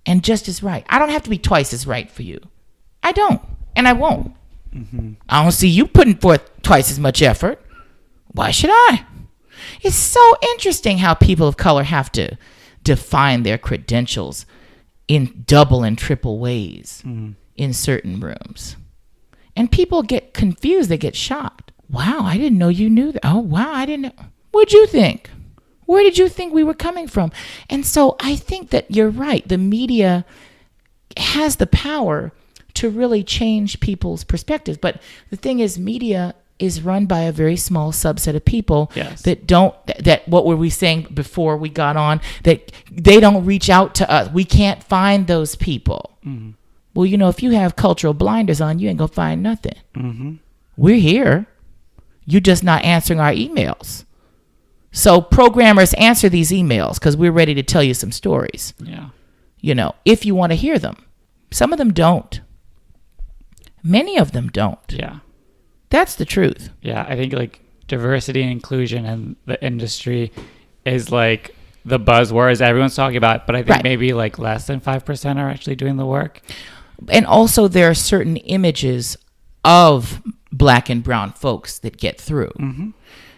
and just as right. I don't have to be twice as right for you. I don't, and I won't. Mm-hmm. I don't see you putting forth twice as much effort. Why should I? It's so interesting how people of color have to define their credentials in double and triple ways in certain rooms. And people get confused. They get shocked. Wow, I didn't know you knew that. Oh, wow, I didn't know. What'd you think? Where did you think we were coming from? And so I think that you're right. The media has the power to really change people's perspectives. But the thing is, media is run by a very small subset of people that what were we saying before we got on, that they don't reach out to us. We can't find those people. Mm-hmm. Well, you know, if you have cultural blinders on, you ain't gonna find nothing. Mm-hmm. We're here. You're just not answering our emails. So programmers, answer these emails because we're ready to tell you some stories. Yeah. You know, if you want to hear them. Some of them don't. Many of them don't. Yeah. That's the truth. Yeah, I think like diversity and inclusion in the industry is like the buzzwords everyone's talking about, but I think maybe like less than 5% are actually doing the work. And also there are certain images of Black and brown folks that get through. Mm-hmm.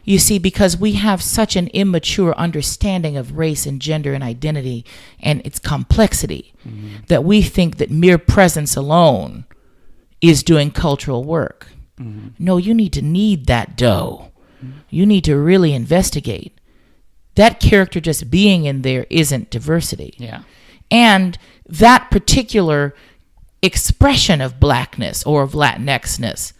You see, because we have such an immature understanding of race and gender and identity and its complexity that we think that mere presence alone is doing cultural work. Mm-hmm. No, you need to knead that dough. Mm-hmm. You need to really investigate. That character just being in there isn't diversity. Yeah. And that particular expression of Blackness or of Latinxness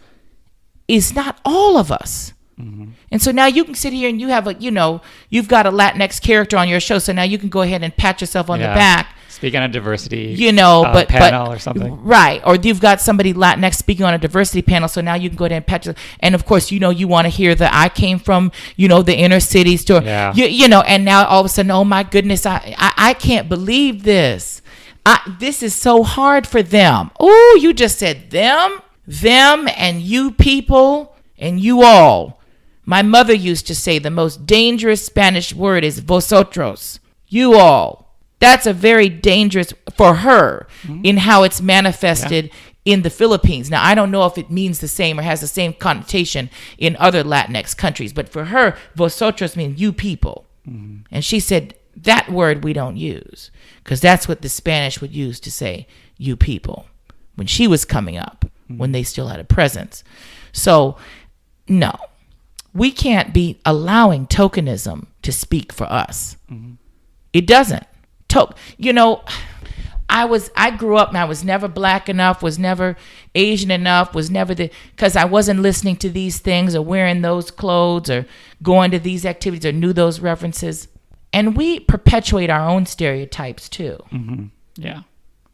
is not all of us. Mm-hmm. And so now you can sit here and you have you've got a Latinx character on your show. So now you can go ahead and pat yourself on the back. Speaking on a diversity, panel or something. Right. Or you've got somebody Latinx speaking on a diversity panel. So now you can go ahead and pat yourself. And of course, you want to hear that I came from, the inner city store, and now all of a sudden, oh my goodness, I can't believe this. This is so hard for them. Oh, you just said them. them and you people and you all. My mother used to say the most dangerous Spanish word is vosotros, you all. That's a very dangerous for her in how it's manifested in the Philippines. Now, I don't know if it means the same or has the same connotation in other Latinx countries, but for her, vosotros means you people. And she said, that word we don't use, because that's what the Spanish would use to say you people when she was coming up, when they still had a presence. So, no, we can't be allowing tokenism to speak for us. It doesn't. I grew up and I was never black enough, was never Asian enough, was never because I wasn't listening to these things or wearing those clothes or going to these activities or knew those references. And we perpetuate our own stereotypes too. Yeah.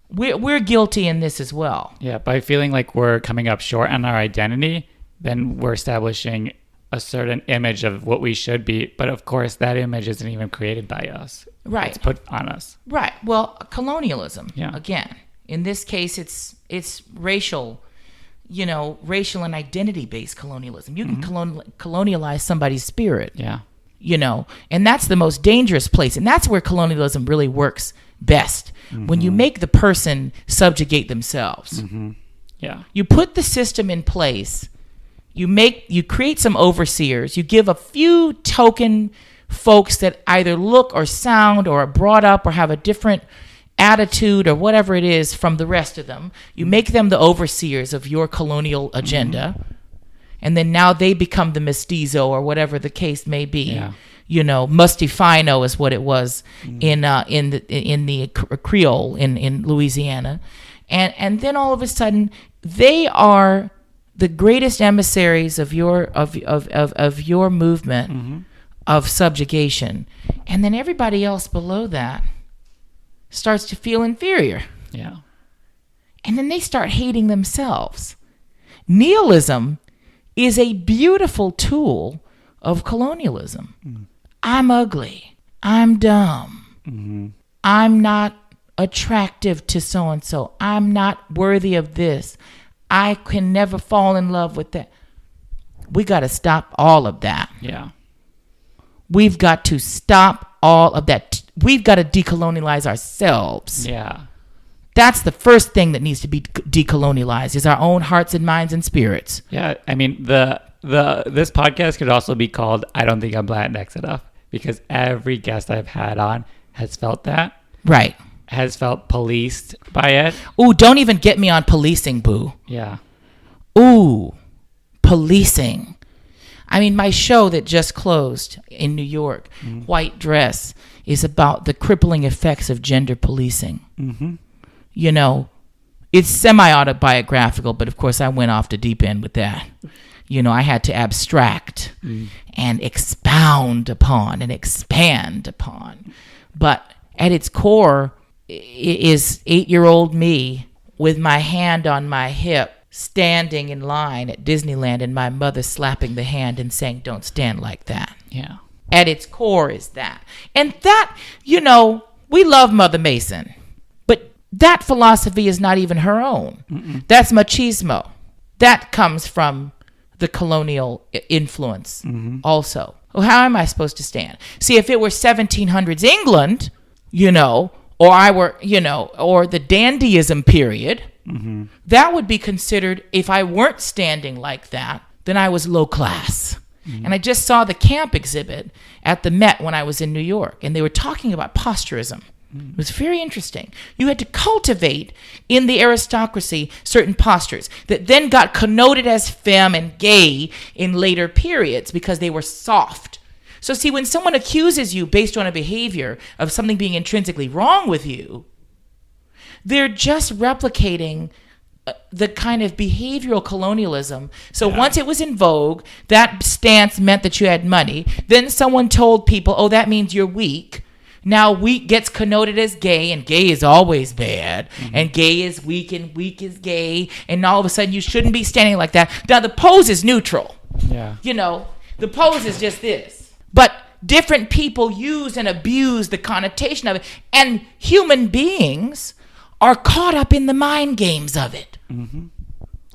We're guilty in this as well. Yeah, by feeling like we're coming up short on our identity, then we're establishing a certain image of what we should be. But of course, that image isn't even created by us. Right. It's put on us. Right. Well, colonialism. Yeah. Again, in this case, it's racial, racial and identity-based colonialism. You can colonialize somebody's spirit. Yeah. And that's the most dangerous place. And that's where colonialism really works best. When you make the person subjugate themselves. Yeah. You put the system in place. You create some overseers. You give a few token folks that either look or sound or are brought up or have a different attitude or whatever it is from the rest of them. You make them the overseers of your colonial agenda. And then now they become the mestizo or whatever the case may be. Yeah. Mustifino is what it was in the Creole in Louisiana. And then all of a sudden they are the greatest emissaries of your movement of subjugation. And then everybody else below that starts to feel inferior. Yeah. And then they start hating themselves. Nihilism is a beautiful tool of colonialism. I'm ugly. I'm dumb. I'm not attractive to so-and-so. I'm not worthy of this. I can never fall in love with that. We got to stop all of that. Yeah. We've got to stop all of that. We've got to decolonialize ourselves. Yeah. That's the first thing that needs to be decolonialized is our own hearts and minds and spirits. Yeah. I mean, this podcast could also be called I Don't Think I'm Latinx Enough, because every guest I've had on has felt that. Right. Has felt policed by it. Ooh, don't even get me on policing, boo. Yeah. Ooh, policing. I mean, my show that just closed in New York, White Dress, is about the crippling effects of gender policing. It's semi-autobiographical, but of course I went off the deep end with that. I had to abstract and expound upon and expand upon. But at its core is 8-year-old me with my hand on my hip, standing in line at Disneyland and my mother slapping the hand and saying, "Don't stand like that." Yeah. At its core is that. And that, we love Mother Mason, but that philosophy is not even her own. That's machismo. That comes from the colonial influence also. Well, how am I supposed to stand? See, if it were 1700s England, or I were, or the dandyism period, that would be considered, if I weren't standing like that, then I was low class. And I just saw the camp exhibit at the Met when I was in New York, and they were talking about posturism. It was very interesting. You had to cultivate in the aristocracy certain postures that then got connoted as femme and gay in later periods because they were soft. So see, when someone accuses you based on a behavior of something being intrinsically wrong with you, they're just replicating the kind of behavioral colonialism. So once it was in vogue, that stance meant that you had money. Then someone told people, oh, that means you're weak. Now weak gets connoted as gay, and gay is always bad, and gay is weak, and weak is gay, and all of a sudden you shouldn't be standing like that. Now the pose is neutral. Yeah. The pose is just this. But different people use and abuse the connotation of it, and human beings are caught up in the mind games of it.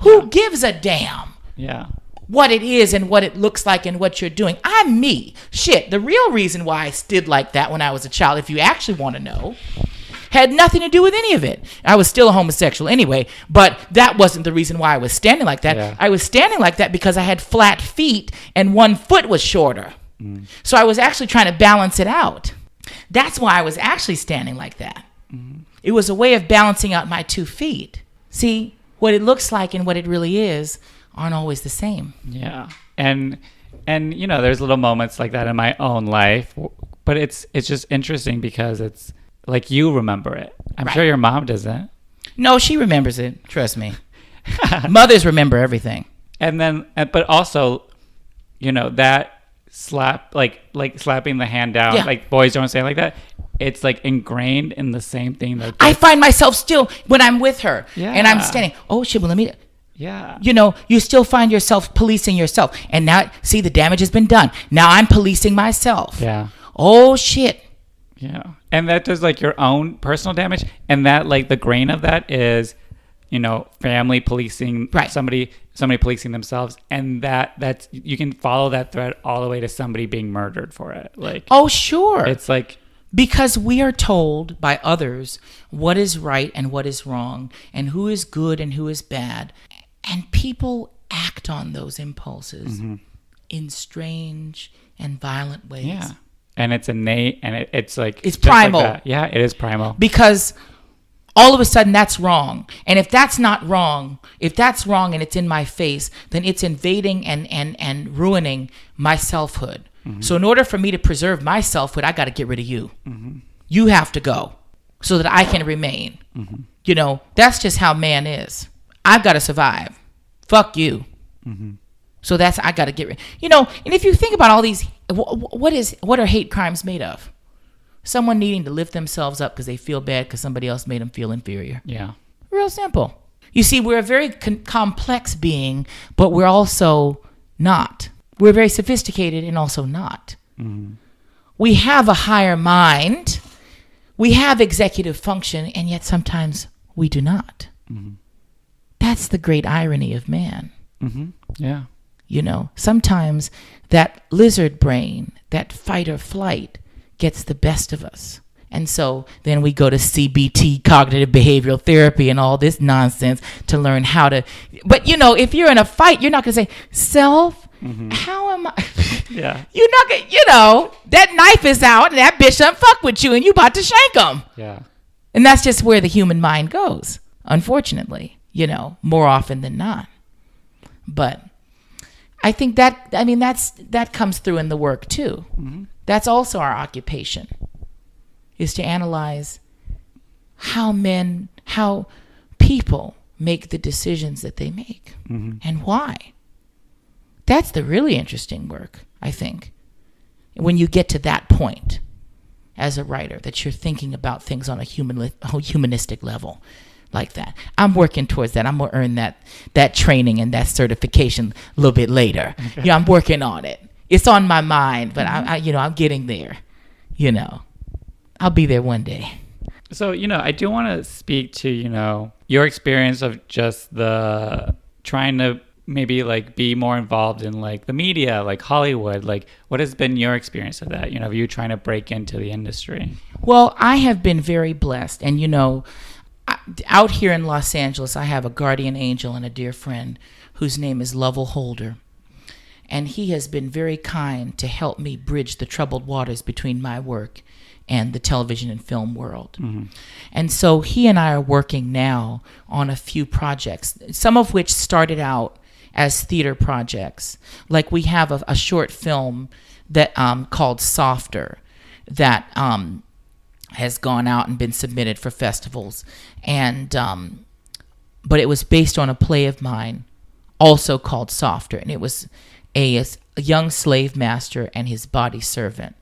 Who gives a damn? Yeah. What it is and what it looks like and what you're doing. I'm me. Shit, the real reason why I stood like that when I was a child, if you actually want to know, had nothing to do with any of it. I was still a homosexual anyway, but that wasn't the reason why I was standing like that. Yeah. I was standing like that because I had flat feet and one foot was shorter. So I was actually trying to balance it out. That's why I was actually standing like that. It was a way of balancing out my 2 feet. See, what it looks like and what it really is aren't always the same. Yeah. And you know, there's little moments like that in my own life, but it's just interesting because it's like you remember it. I'm sure your mom doesn't. No, she remembers it. Trust me. Mothers remember everything. And then, but also, you know, that slap, like slapping the hand down, like boys don't say it like that. It's like ingrained in the same thing. That I find myself still when I'm with her and I'm Yeah. standing. Oh shit! Well, let me. Yeah. You know, you still find yourself policing yourself, and now see the damage has been done. Now I'm policing myself. Yeah. Oh shit! Yeah. And that does like your own personal damage. And that like the grain of that is, you know, family policing somebody policing themselves. And that's you can follow that thread all the way to somebody being murdered for it. Like, Oh sure. it's like, Because we are told by others what is right and what is wrong, and who is good and who is bad. And people act on those impulses in strange and violent ways. yeah. And it's innate and it's like, It's just like primal. that. Yeah, it is primal. Because all of a sudden that's wrong. And if that's not wrong, if that's wrong and it's in my face, then it's invading and ruining my selfhood. So in order for me to preserve my selfhood, I got to get rid of you. You have to go so that I can remain. You know, that's just how man is. I've got to survive. Fuck you. So that's, I got to get rid. You know, and if you think about all these, what are hate crimes made of? Someone needing to lift themselves up because they feel bad because somebody else made them feel inferior. Yeah. Real simple. You see, we're a very complex being, but we're also not. We're very sophisticated and also not. We have a higher mind. We have executive function, and yet sometimes we do not. That's the great irony of man. Yeah. You know, sometimes that lizard brain, that fight or flight, gets the best of us. And so then we go to CBT, cognitive behavioral therapy, and all this nonsense to learn how to. But, you know, if you're in a fight, you're not going to say, self, how am I? Yeah. You're not going to, you know, that knife is out and that bitch done fuck with you and you about to shank him. Yeah. And that's just where the human mind goes, unfortunately, you know, more often than not. But I think that, I mean, that comes through in the work too. That's also our occupation, is to analyze how people make the decisions that they make and why. That's the really interesting work, I think, when you get to that point as a writer, that you're thinking about things on a humanistic level like that. I'm working towards that. I'm going to earn that training and that certification a little bit later. Okay. Yeah, I'm working on it. It's on my mind, but I'm getting there, you know. I'll be there one day. So, you know, I do want to speak to, you know, your experience of just the trying to maybe like be more involved in like the media, like Hollywood. Like, what has been your experience of that? You know, of you trying to break into the industry? Well, I have been very blessed. And, you know, out here in Los Angeles, I have a guardian angel and a dear friend whose name is Lovell Holder. And he has been very kind to help me bridge the troubled waters between my work and the television and film world. And so he and I are working now on a few projects, some of which started out as theater projects. Like we have a short film that called Softer that has gone out and been submitted for festivals. And but it was based on a play of mine also called Softer. And it was a young slave master and his body servant.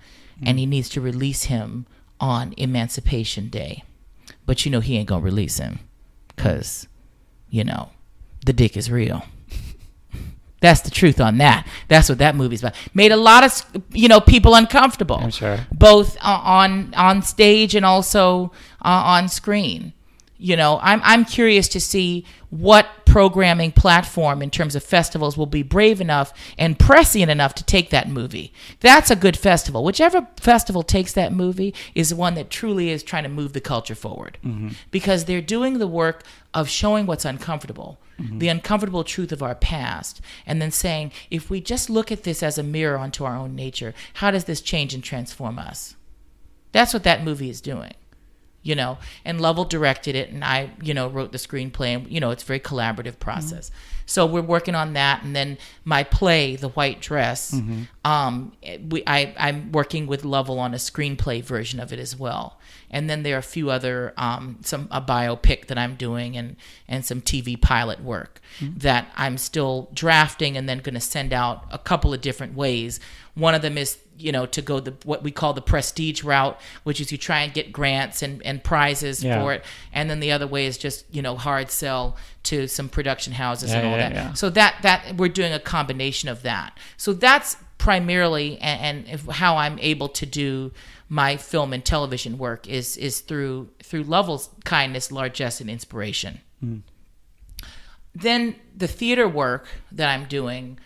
And he needs to release him on Emancipation Day. But, you know, he ain't going to release him because, you know, the dick is real. That's the truth on that. That's what that movie's about. Made a lot of, you know, people uncomfortable. I'm sure. Both on stage and also on screen. You know, I'm curious to see what programming platform in terms of festivals will be brave enough and prescient enough to take that movie. That's a good festival. Whichever festival takes that movie is one that truly is trying to move the culture forward, because they're doing the work of showing what's uncomfortable, the uncomfortable truth of our past, and then saying, if we just look at this as a mirror onto our own nature, how does this change and transform us? That's what that movie is doing. And Lovell directed it, and I, wrote the screenplay, and, it's a very collaborative process. So we're working on that. And then my play, The White Dress, I'm working with Lovell on a screenplay version of it as well. And then there are a few other, a biopic that I'm doing, and some TV pilot work that I'm still drafting and then going to send out a couple of different ways. One of them is, to go what we call the prestige route, which is you try and get grants and prizes for it. And then the other way is just, hard sell to some production houses and all that. Yeah. So that we're doing a combination of that. So that's primarily and how I'm able to do my film and television work is through Lovell's kindness, largesse, and inspiration. Then the theater work that I'm doing,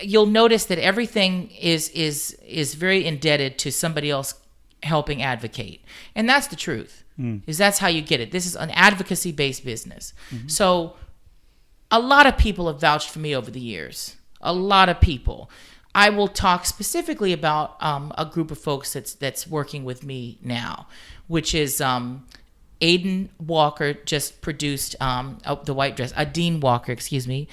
you'll notice that everything is very indebted to somebody else helping advocate. And that's the truth, is that's how you get it. This is an advocacy-based business. So a lot of people have vouched for me over the years. A lot of people. I will talk specifically about a group of folks that's working with me now, which is Aiden Walker just produced The White Dress. Adine Walker, excuse me.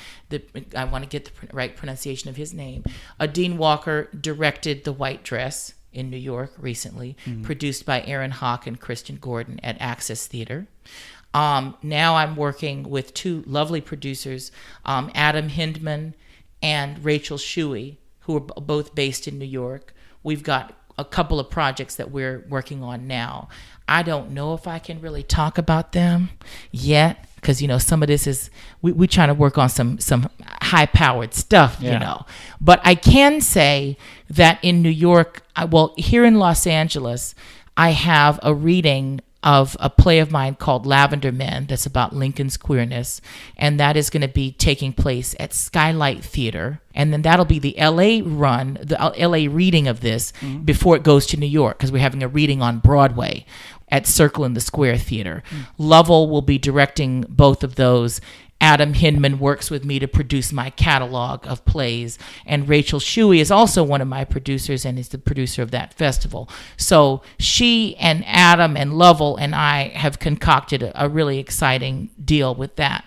I want to get the right pronunciation of his name. Adine Walker directed The White Dress in New York recently, produced by Aaron Hawk and Christian Gordon at Access Theater. Now I'm working with two lovely producers, Adam Hindman and Rachel Shuey, who are both based in New York. We've got a couple of projects that we're working on now. I don't know if I can really talk about them yet, because some of this is we trying to work on some high powered stuff, But I can say that in New York, here in Los Angeles, I have a reading of a play of mine called Lavender Man that's about Lincoln's queerness, and that is going to be taking place at Skylight Theater, and then that'll be the LA run, the LA reading of this before it goes to New York, because we're having a reading on Broadway at Circle in the Square Theater. Lovell will be directing both of those. Adam Hindman works with me to produce my catalog of plays, and Rachel Shuey is also one of my producers and is the producer of that festival. So she and Adam and Lovell and I have concocted a really exciting deal with that.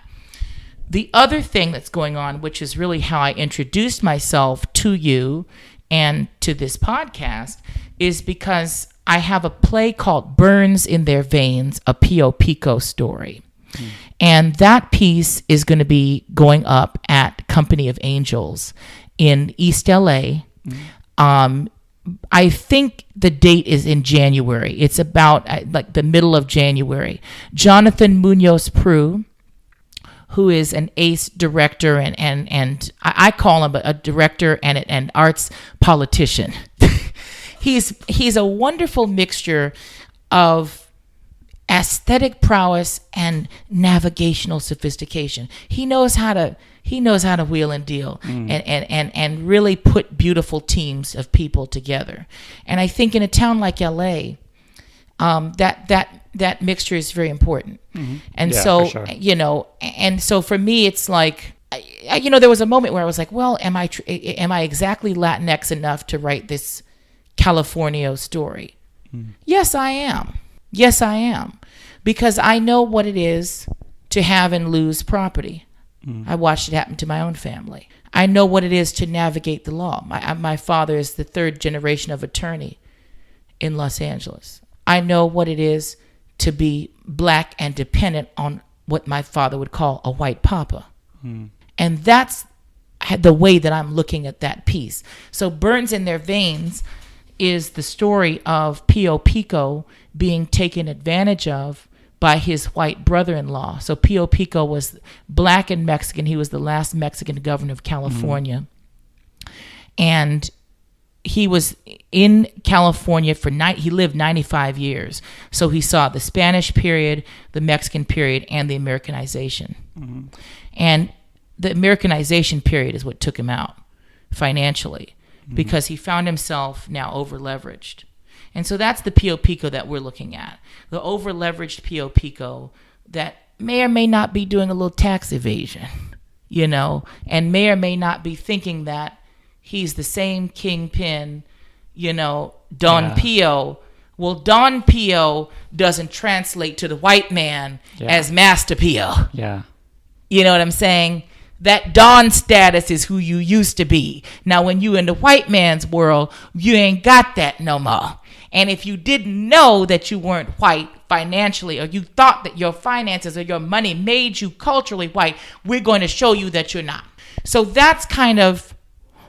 The other thing that's going on, which is really how I introduced myself to you and to this podcast, is because I have a play called Burns in Their Veins, a Pio Pico story. And that piece is going to be going up at Company of Angels in East LA. I think the date is in January. It's about like the middle of January. Jonathan Munoz Prue, who is an ace director and I call him a director and an arts politician. He's a wonderful mixture of aesthetic prowess and navigational sophistication. He knows how to wheel and deal and really put beautiful teams of people together. And I think in a town like LA, that mixture is very important. And so, for sure. And so for me, it's like, there was a moment where I was like, well, am I exactly Latinx enough to write this Californio story? Yes, I am. Yes, I am. Because I know what it is to have and lose property. I watched it happen to my own family. I know what it is to navigate the law. My father is the third generation of attorney in Los Angeles. I know what it is to be black and dependent on what my father would call a white papa. And that's the way that I'm looking at that piece. So Burns in Their Veins is the story of Pio Pico being taken advantage of by his white brother-in-law. So Pio Pico was black and Mexican. He was the last Mexican governor of California. And he was in California he lived 95 years. So he saw the Spanish period, the Mexican period, and the Americanization. And the Americanization period is what took him out financially, because he found himself now over leveraged. And so that's the Pio Pico that we're looking at. The over leveraged Pio Pico that may or may not be doing a little tax evasion, and may or may not be thinking that he's the same kingpin, Don Pio. Well, Don Pio doesn't translate to the white man as Master Pio. Yeah. You know what I'm saying? That Don status is who you used to be. Now, when you in the white man's world, you ain't got that no more. And if you didn't know that you weren't white financially, or you thought that your finances or your money made you culturally white, we're going to show you that you're not. So that's kind of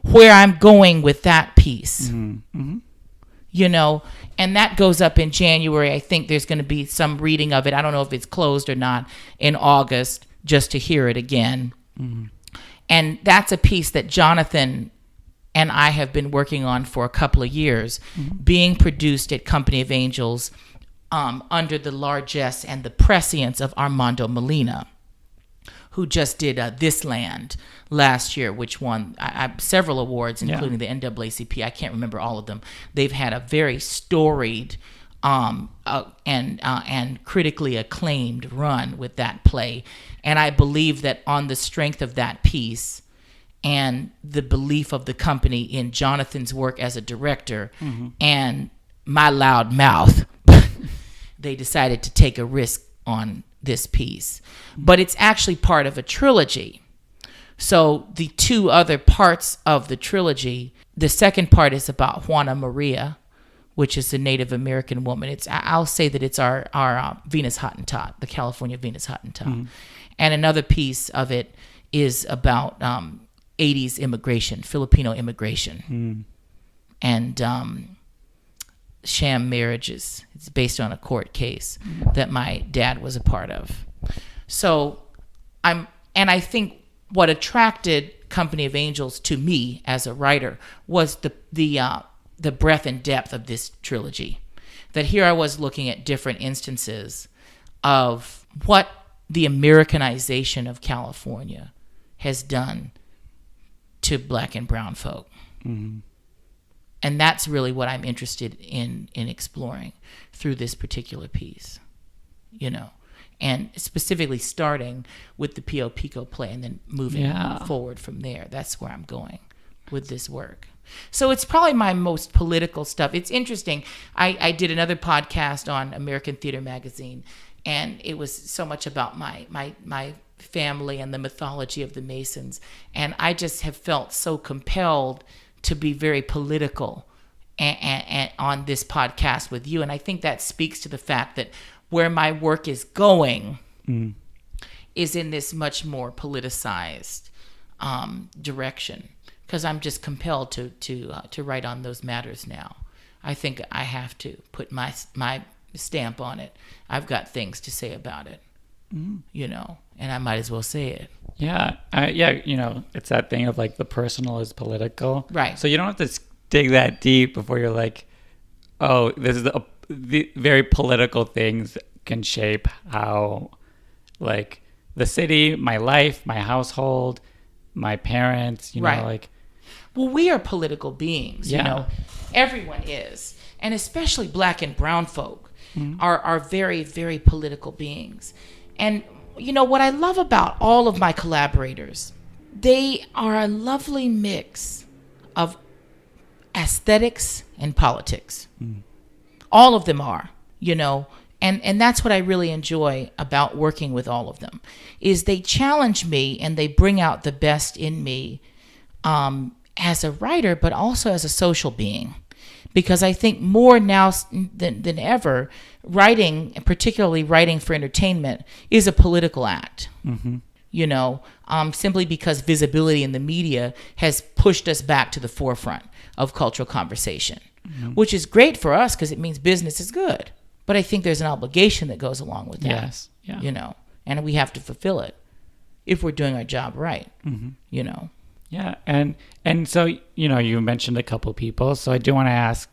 where I'm going with that piece. And that goes up in January. I think there's going to be some reading of it. I don't know if it's closed or not in August, just to hear it again. And that's a piece that Jonathan and I have been working on for a couple of years, being produced at Company of Angels under the largesse and the prescience of Armando Molina, who just did This Land last year, which won several awards, including the NAACP. I can't remember all of them. They've had a very storied and critically acclaimed run with that play. And I believe that on the strength of that piece and the belief of the company in Jonathan's work as a director and my loud mouth, they decided to take a risk on this piece. But it's actually part of a trilogy. So the two other parts of the trilogy, the second part is about Juana Maria, which is a Native American woman. I'll say that it's our Venus Hottentot, the California Venus Hottentot. And another piece of it is about 80s immigration, Filipino immigration, and sham marriages. It's based on a court case that my dad was a part of. So I think what attracted Company of Angels to me as a writer was the breadth and depth of this trilogy. That here I was looking at different instances of what the Americanization of California has done to Black and brown folk. And that's really what I'm interested in exploring through this particular piece, and specifically starting with the Pio Pico play and then moving forward from there. That's where I'm going with this work. So it's probably my most political stuff. It's interesting. I did another podcast on American Theater Magazine, and it was so much about my family and the mythology of the Masons. And I just have felt so compelled to be very political and on this podcast with you. And I think that speaks to the fact that where my work is going is in this much more politicized direction, because I'm just compelled to write on those matters now. I think I have to put my stamp on it. I've got things to say about it, and I might as well say it. Yeah. It's that thing of like the personal is political. Right. So you don't have to dig that deep before you're like, oh, this is the very political things can shape how, like, the city, my life, my household, my parents, right. like. Well, we are political beings, Everyone is. And especially Black and brown folk are very, very political beings. And, what I love about all of my collaborators, they are a lovely mix of aesthetics and politics. All of them are, and that's what I really enjoy about working with all of them, is they challenge me and they bring out the best in me as a writer, but also as a social being. Because I think more now than ever, writing, particularly writing for entertainment, is a political act. Simply because visibility in the media has pushed us back to the forefront of cultural conversation, which is great for us because it means business is good. But I think there's an obligation that goes along with that. Yes. Yeah. And we have to fulfill it if we're doing our job right. Yeah. And so, you mentioned a couple people. So I do want to ask,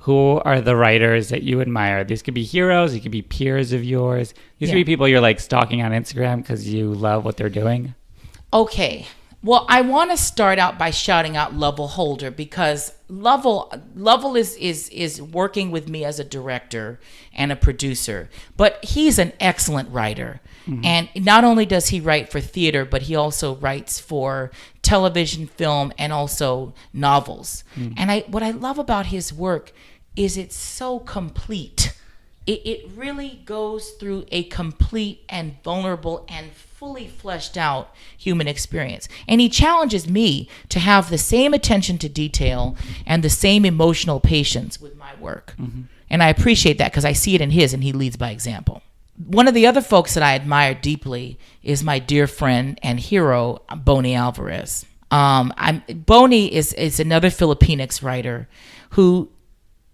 who are the writers that you admire? These could be heroes, it could be peers of yours. These could be people you're like stalking on Instagram because you love what they're doing. Okay. Well, I want to start out by shouting out Lovell Holder, because Lovell is working with me as a director and a producer, but he's an excellent writer. Mm-hmm. And not only does he write for theater, but he also writes for television, film, and also novels. Mm-hmm. And what I love about his work is it's so complete. It really goes through a complete and vulnerable and fully fleshed out human experience. And he challenges me to have the same attention to detail and the same emotional patience with my work. Mm-hmm. And I appreciate that because I see it in his, and he leads by example. One of the other folks that I admire deeply is my dear friend and hero, Bonnie Alvarez. Bonnie is another Filipinx writer who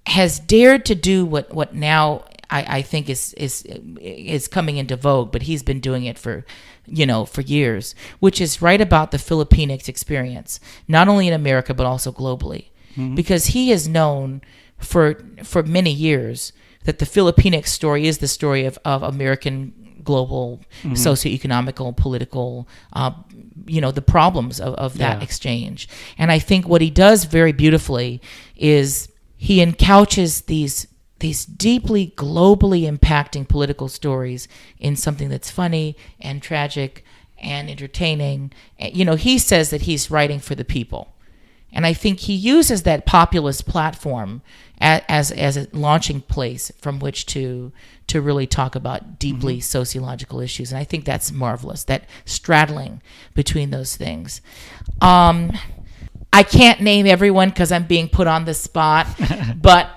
has dared to do what now I think is coming into vogue, but he's been doing it for years, which is write about the Filipinx experience, not only in America but also globally, mm-hmm. because he is known for many years that the Filipinx story is the story of American global mm-hmm. socioeconomical, political, the problems of that exchange. And I think what he does very beautifully is he encouches these deeply globally impacting political stories in something that's funny and tragic and entertaining. He says that he's writing for the people. And I think he uses that populist platform as a launching place from which to really talk about deeply mm-hmm. sociological issues. And I think that's marvelous, that straddling between those things. I can't name everyone because I'm being put on the spot, but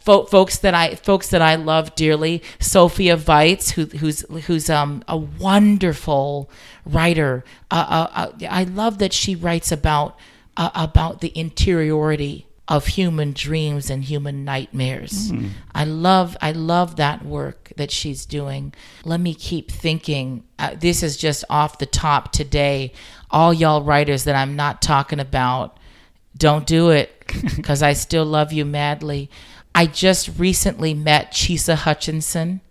folks that I love dearly. Sophia Weitz, who's a wonderful writer. I love that she writes about the interiority of human dreams and human nightmares. Mm. I love that work that she's doing. Let me keep thinking. This is just off the top today. All y'all writers that I'm not talking about, don't do it, because I still love you madly. I just recently met Chisa Hutchinson,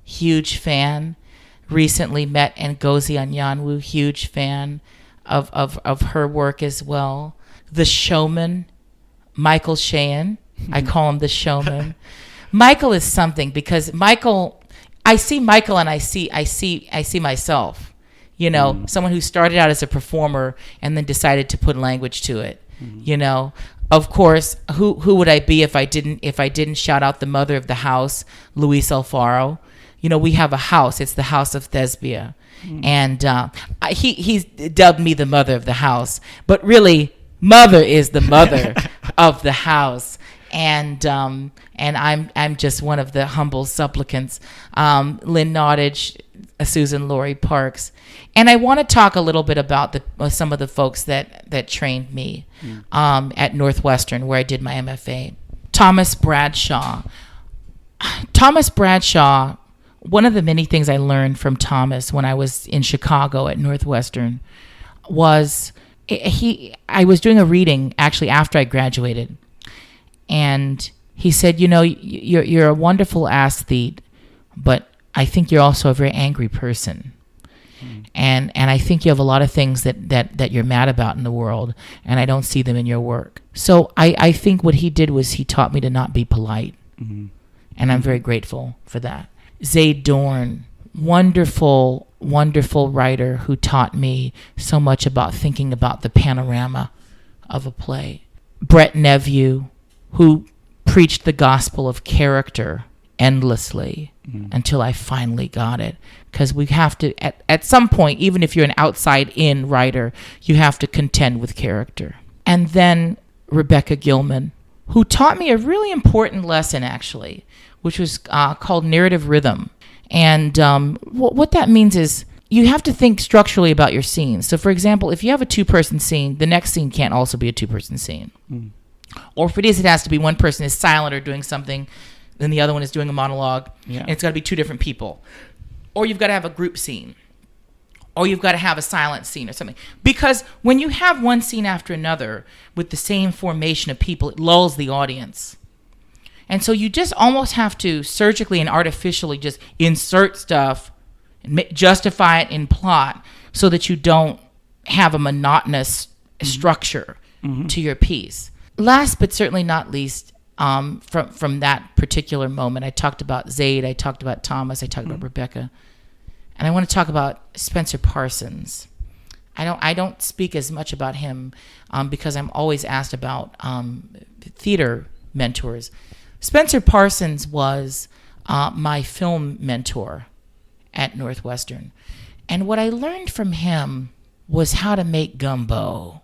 huge fan. Recently met Ngozi Anyanwu, huge fan of her work as well. The Showman, Michael Shahan. I call him the Showman. Michael is something, because I see Michael and I see myself. Someone who started out as a performer and then decided to put language to it. Mm-hmm. Of course, who would I be if I didn't shout out the mother of the house, Luis Alfaro? We have a house. It's the House of Thesbia. Mm-hmm. And he's dubbed me the mother of the house, but really, mother is the mother of the house. And I'm just one of the humble supplicants. Lynn Nottage, Susan Laurie Parks. And I want to talk a little bit about some of the folks that trained me at Northwestern, where I did my MFA. Thomas Bradshaw. One of the many things I learned from Thomas when I was in Chicago at Northwestern was I was doing a reading actually after I graduated, and he said, you're a wonderful aesthete, but I think you're also a very angry person. And I think you have a lot of things that you're mad about in the world, and I don't see them in your work. So I think what he did was he taught me to not be polite. Mm-hmm. And I'm very grateful for that. Zaid Dorn, wonderful, wonderful writer who taught me so much about thinking about the panorama of a play. Brett Neveu, who preached the gospel of character endlessly until I finally got it. Because we have to, at some point, even if you're an outside-in writer, you have to contend with character. And then Rebecca Gilman, who taught me a really important lesson, actually, which was called narrative rhythm. And what that means is you have to think structurally about your scenes. So, for example, if you have a two-person scene, the next scene can't also be a two-person scene. Mm. Or if it is, it has to be one person is silent or doing something, then the other one is doing a monologue, and it's got to be two different people. Or you've got to have a group scene. Or you've got to have a silent scene or something. Because when you have one scene after another with the same formation of people, it lulls the audience. And so you just almost have to surgically and artificially just insert stuff and justify it in plot so that you don't have a monotonous structure to your piece. Last but certainly not least, from that particular moment, I talked about Zaid, I talked about Thomas, I talked about Rebecca, and I want to talk about Spencer Parsons. I don't speak as much about him because I'm always asked about theater mentors. Spencer Parsons was my film mentor at Northwestern. And what I learned from him was how to make gumbo.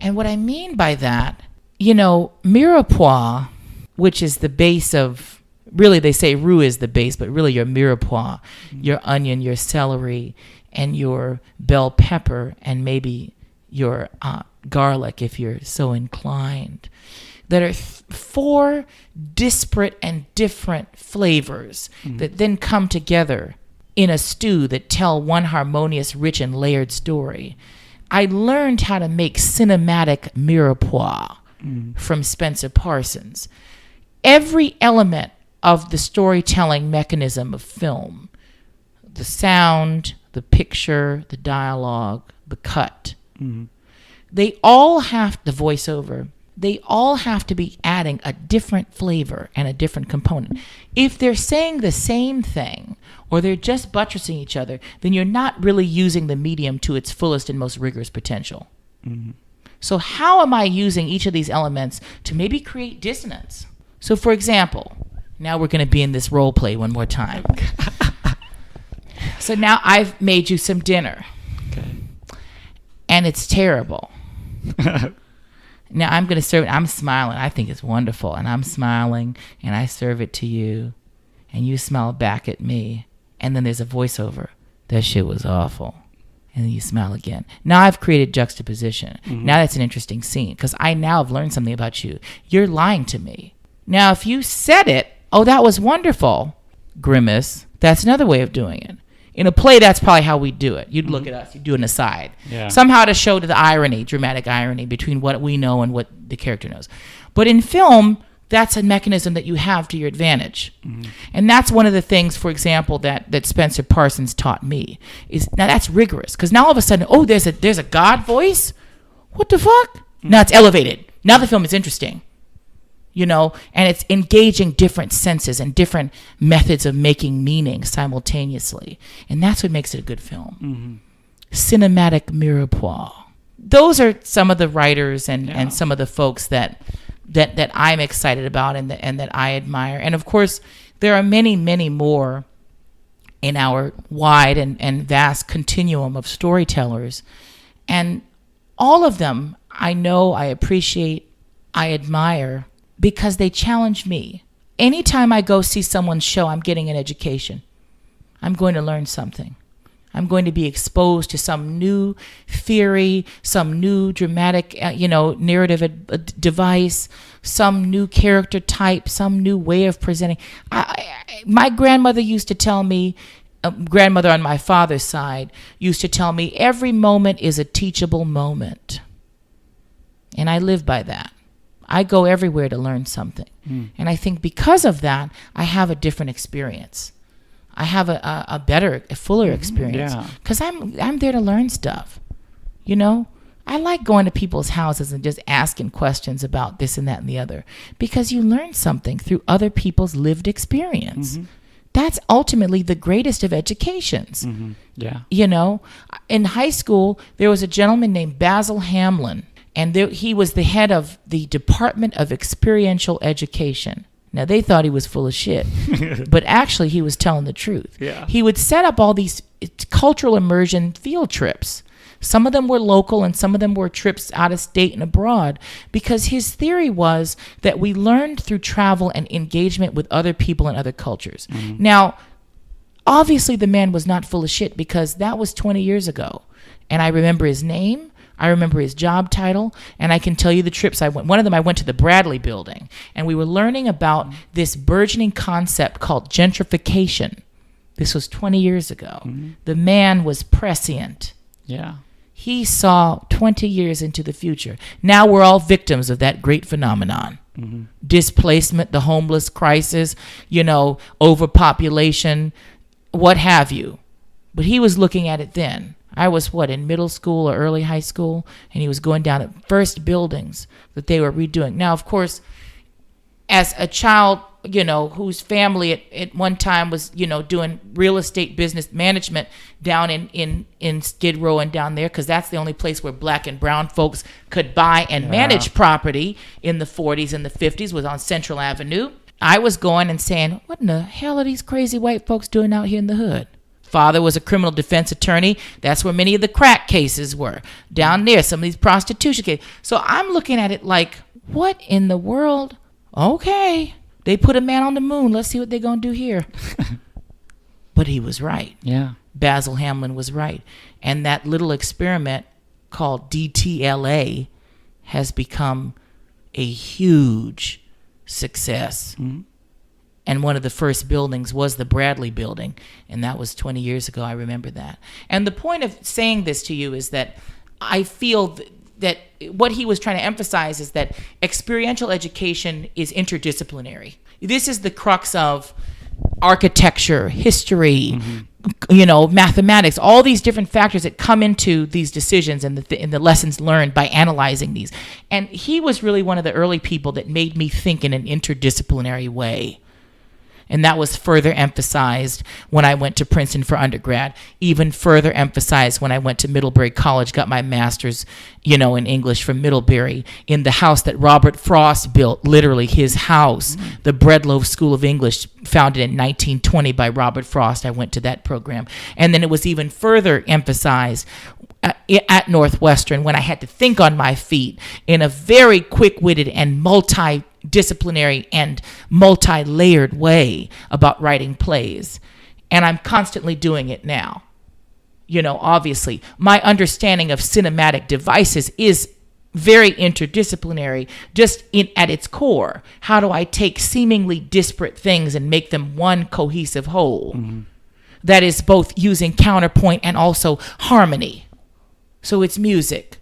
And what I mean by that, mirepoix, which is the base of, really they say roux is the base, but really your mirepoix, your onion, your celery, and your bell pepper, and maybe your garlic if you're so inclined, that are 4 disparate and different flavors that then come together in a stew that tell one harmonious, rich, and layered story. I learned how to make cinematic mirepoix from Spencer Parsons. Every element of the storytelling mechanism of film, the sound, the picture, the dialogue, the cut, they all have, the voiceover, they all have to be adding a different flavor and a different component. If they're saying the same thing or they're just buttressing each other, then you're not really using the medium to its fullest and most rigorous potential. So how am I using each of these elements to maybe create dissonance? So for example, now we're going to be in this role play one more time. So now I've made you some dinner. Okay. And it's terrible. Now I'm going to serve it. I'm smiling. I think it's wonderful. And I'm smiling and I serve it to you. And you smile back at me. And then there's a voiceover. That shit was awful. And then you smile again. Now I've created juxtaposition. Now that's an interesting scene because I now have learned something about you. You're lying to me. Now if you said it, oh, that was wonderful, grimace, that's another way of doing it. In a play, that's probably how we do it. You'd look at us, you'd do an aside. Yeah. Somehow to show the irony, dramatic irony between what we know and what the character knows. But in film, that's a mechanism that you have to your advantage. And that's one of the things, for example, that Spencer Parsons taught me. Is now that's rigorous. Because now all of a sudden, oh, there's a God voice? What the fuck? Now it's elevated. Now the film is interesting. And it's engaging different senses and different methods of making meaning simultaneously. And that's what makes it a good film. Cinematic mirepoix. Those are some of the writers and some of the folks that I'm excited about and that I admire. And of course, there are many, many more in our wide and vast continuum of storytellers. And all of them I know, I appreciate, I admire, because they challenge me. Anytime I go see someone's show, I'm getting an education. I'm going to learn something. I'm going to be exposed to some new theory, some new dramatic, narrative device, some new character type, some new way of presenting. My grandmother used to tell me, grandmother on my father's side, used to tell me, every moment is a teachable moment. And I live by that. I go everywhere to learn something. And I think because of that, I have a different experience. I have a better, a fuller experience. Because I'm there to learn stuff. I like going to people's houses and just asking questions about this and that and the other. Because you learn something through other people's lived experience. That's ultimately the greatest of educations. In high school, there was a gentleman named Basil Hamlin. And he was the head of the Department of Experiential Education. Now, they thought he was full of shit, but actually he was telling the truth. He would set up all these cultural immersion field trips. Some of them were local and some of them were trips out of state and abroad, because his theory was that we learned through travel and engagement with other people and other cultures. Now, obviously the man was not full of shit, because that was 20 years ago. And I remember his name. I remember his job title, and I can tell you the trips I went. One of them, I went to the Bradley Building, and we were learning about this burgeoning concept called gentrification. This was 20 years ago. The man was prescient. He saw 20 years into the future. Now we're all victims of that great phenomenon. Mm-hmm. Displacement, the homeless crisis, overpopulation, what have you. But he was looking at it then. I was, in middle school or early high school, and he was going down at first buildings that they were redoing. Now, of course, as a child, whose family at one time was, doing real estate business management down in Skid Row and down there, because that's the only place where black and brown folks could buy and manage property in the 40s and the 50s, was on Central Avenue. I was going and saying, what in the hell are these crazy white folks doing out here in the hood? Father was a criminal defense attorney. That's where many of the crack cases were. Down there, some of these prostitution cases. So I'm looking at it like, what in the world? Okay. They put a man on the moon. Let's see what they're going to do here. But he was right. Yeah. Basil Hamlin was right. And that little experiment called DTLA has become a huge success. Mm-hmm. And one of the first buildings was the Bradley building. And that was 20 years ago. I remember that. And the point of saying this to you is that I feel that what he was trying to emphasize is that experiential education is interdisciplinary. This is the crux of architecture, history, mathematics, all these different factors that come into these decisions and the lessons learned by analyzing these. And he was really one of the early people that made me think in an interdisciplinary way. And that was further emphasized when I went to Princeton for undergrad, even further emphasized when I went to Middlebury College, got my master's, in English from Middlebury, in the house that Robert Frost built, literally his house, the Breadloaf School of English, founded in 1920 by Robert Frost. I went to that program. And then it was even further emphasized at Northwestern when I had to think on my feet in a very quick-witted and multidisciplinary and multi-layered way about writing plays. And I'm constantly doing it now. Obviously, my understanding of cinematic devices is very interdisciplinary, just at its core. How do I take seemingly disparate things and make them one cohesive whole that is both using counterpoint and also harmony? So it's music.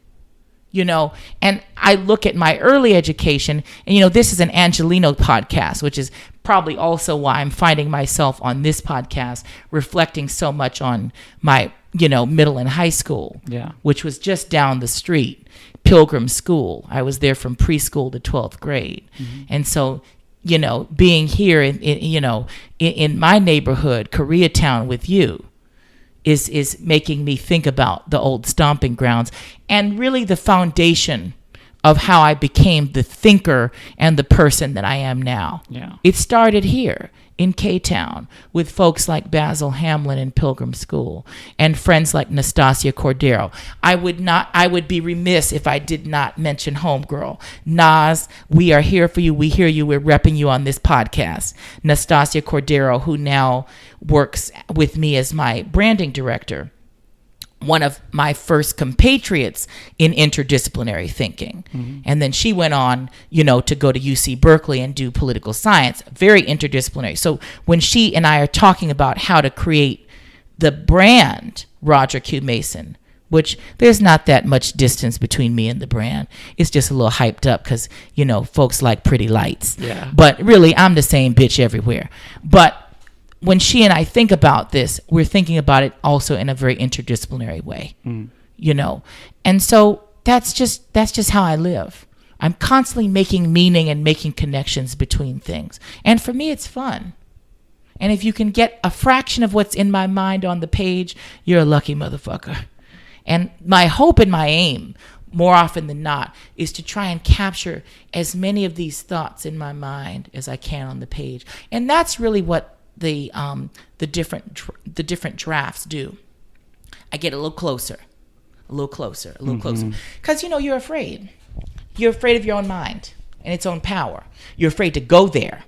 And I look at my early education, and, this is an Angelino podcast, which is probably also why I'm finding myself on this podcast, reflecting so much on my, middle and high school, which was just down the street, Pilgrim School. I was there from preschool to 12th grade. Mm-hmm. And so, being here in my neighborhood, Koreatown with you, is making me think about the old stomping grounds and really the foundation of how I became the thinker and the person that I am now. Yeah. It started here in K-Town with folks like Basil Hamlin in Pilgrim School and friends like Nastasia Cordero. I would be remiss if I did not mention Homegirl. Nas, we are here for you. We hear you. We're repping you on this podcast. Nastasia Cordero, who now works with me as my branding director. One of my first compatriots in interdisciplinary thinking. Mm-hmm. And then she went on, to go to UC Berkeley and do political science, very interdisciplinary. So when she and I are talking about how to create the brand Roger Q. Mason, which there's not that much distance between me and the brand. It's just a little hyped up because, folks like pretty lights. Yeah. But really, I'm the same bitch everywhere. But when she and I think about this, we're thinking about it also in a very interdisciplinary way, And so that's just how I live. I'm constantly making meaning and making connections between things. And for me, it's fun. And if you can get a fraction of what's in my mind on the page, you're a lucky motherfucker. And my hope and my aim, more often than not, is to try and capture as many of these thoughts in my mind as I can on the page. And that's really what the different drafts do. I get a little closer, closer. Because, you're afraid. You're afraid of your own mind and its own power. You're afraid to go there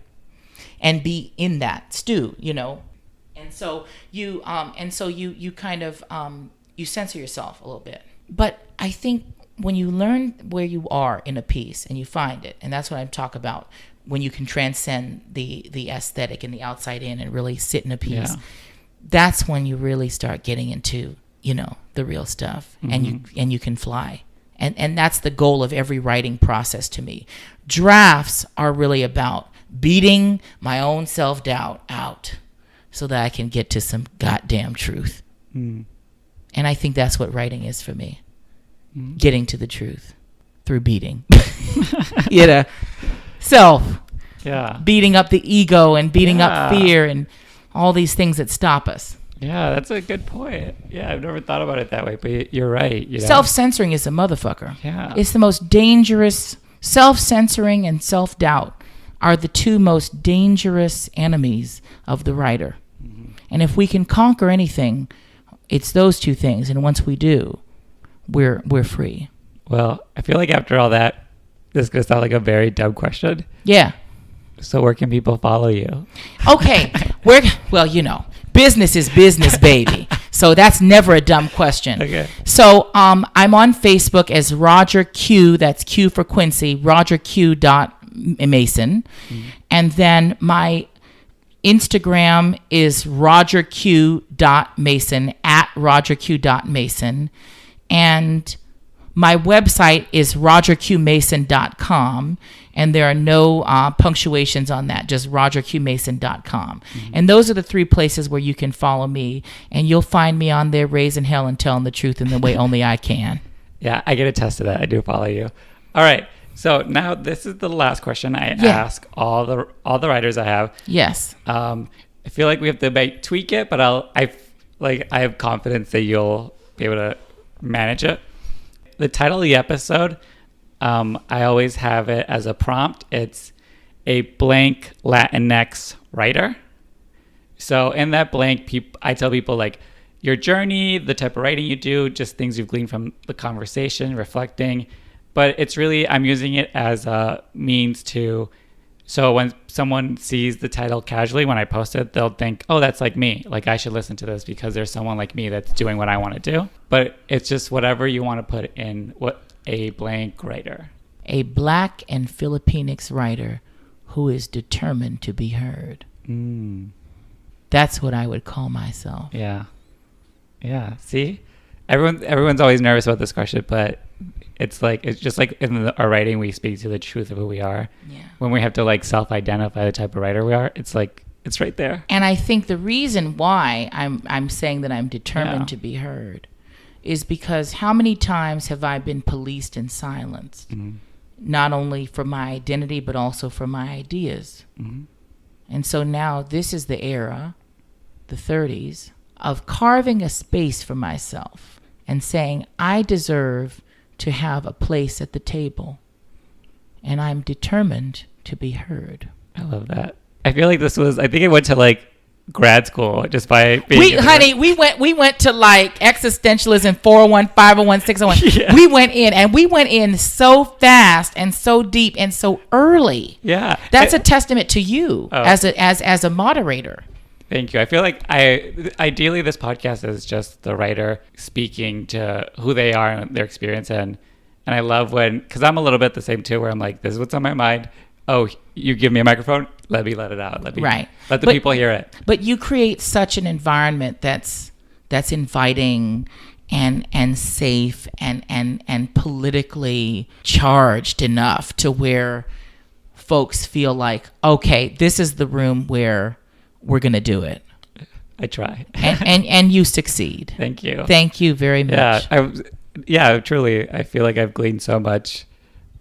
and be in that stew, And so you kind of, you censor yourself a little bit. But I think when you learn where you are in a piece and you find it, and that's what I'm talking about, when you can transcend the aesthetic and the outside in and really sit in a piece, that's when you really start getting into the real stuff, and you can fly. And that's the goal of every writing process to me. Drafts are really about beating my own self-doubt out so that I can get to some goddamn truth. And I think that's what writing is for me. Getting to the truth through beating. Self. Yeah. Beating up the ego and beating up fear and all these things that stop us. Yeah, that's a good point. Yeah, I've never thought about it that way, but you're right. Self-censoring is a motherfucker. Yeah. It's the most dangerous. Self-censoring and self-doubt are the two most dangerous enemies of the writer. And if we can conquer anything, it's those two things. And once we do, we're free. Well, I feel like after all that, this is going to sound like a very dumb question. Yeah. So where can people follow you? Okay. Business is business, baby. So that's never a dumb question. Okay. So I'm on Facebook as Roger Q. That's Q for Quincy. RogerQ.Mason. And then my Instagram is RogerQ.Mason at RogerQ.Mason. And my website is RogerQMason.com. And there are no punctuations on that, just RogerQMason.com. And those are the three places where you can follow me. And you'll find me on there raising hell and telling the truth in the way only I can. Yeah, I get attest to that. I do follow you. All right. So now this is the last question I ask all the writers I have. Yes. I feel like we have to tweak it, but I have confidence that you'll be able to manage it. The title of the episode, I always have it as a prompt. It's a blank Latinx writer. So in that blank, I tell people like your journey, the type of writing you do, just things you've gleaned from the conversation, reflecting. But it's really, I'm using it as a means to, so when someone sees the title casually, when I post it, they'll think, oh, that's like me. Like I should listen to this because there's someone like me that's doing what I want to do. But it's just whatever you want to put in what a blank writer. A Black and Filipinx writer who is determined to be heard. That's what I would call myself. Yeah. Yeah. See? Everyone's always nervous about this question, but it's just like in our writing, we speak to the truth of who we are. Yeah. When we have to like self-identify the type of writer we are, it's like, it's right there. And I think the reason why I'm saying that I'm determined to be heard is because how many times have I been policed and silenced? Not only for my identity, but also for my ideas. And so now this is the era, the 30s, of carving a space for myself and saying, I deserve to have a place at the table. And I'm determined to be heard. I love that. I feel like I think it went to like grad school just by being we went to like existentialism 401, 501, 601. Yeah. We went in so fast and so deep and so early. Yeah. That's a testament to you as a moderator. Thank you. I feel like ideally this podcast is just the writer speaking to who they are and their experience. And I love because I'm a little bit the same too, where I'm like, this is what's on my mind. Oh, you give me a microphone? Let me let it out. Let the people hear it. But you create such an environment that's inviting and safe and politically charged enough to where folks feel like, okay, this is the room where we're going to do it. I try. and you succeed. Thank you. Thank you very much. Yeah, truly. I feel like I've gleaned so much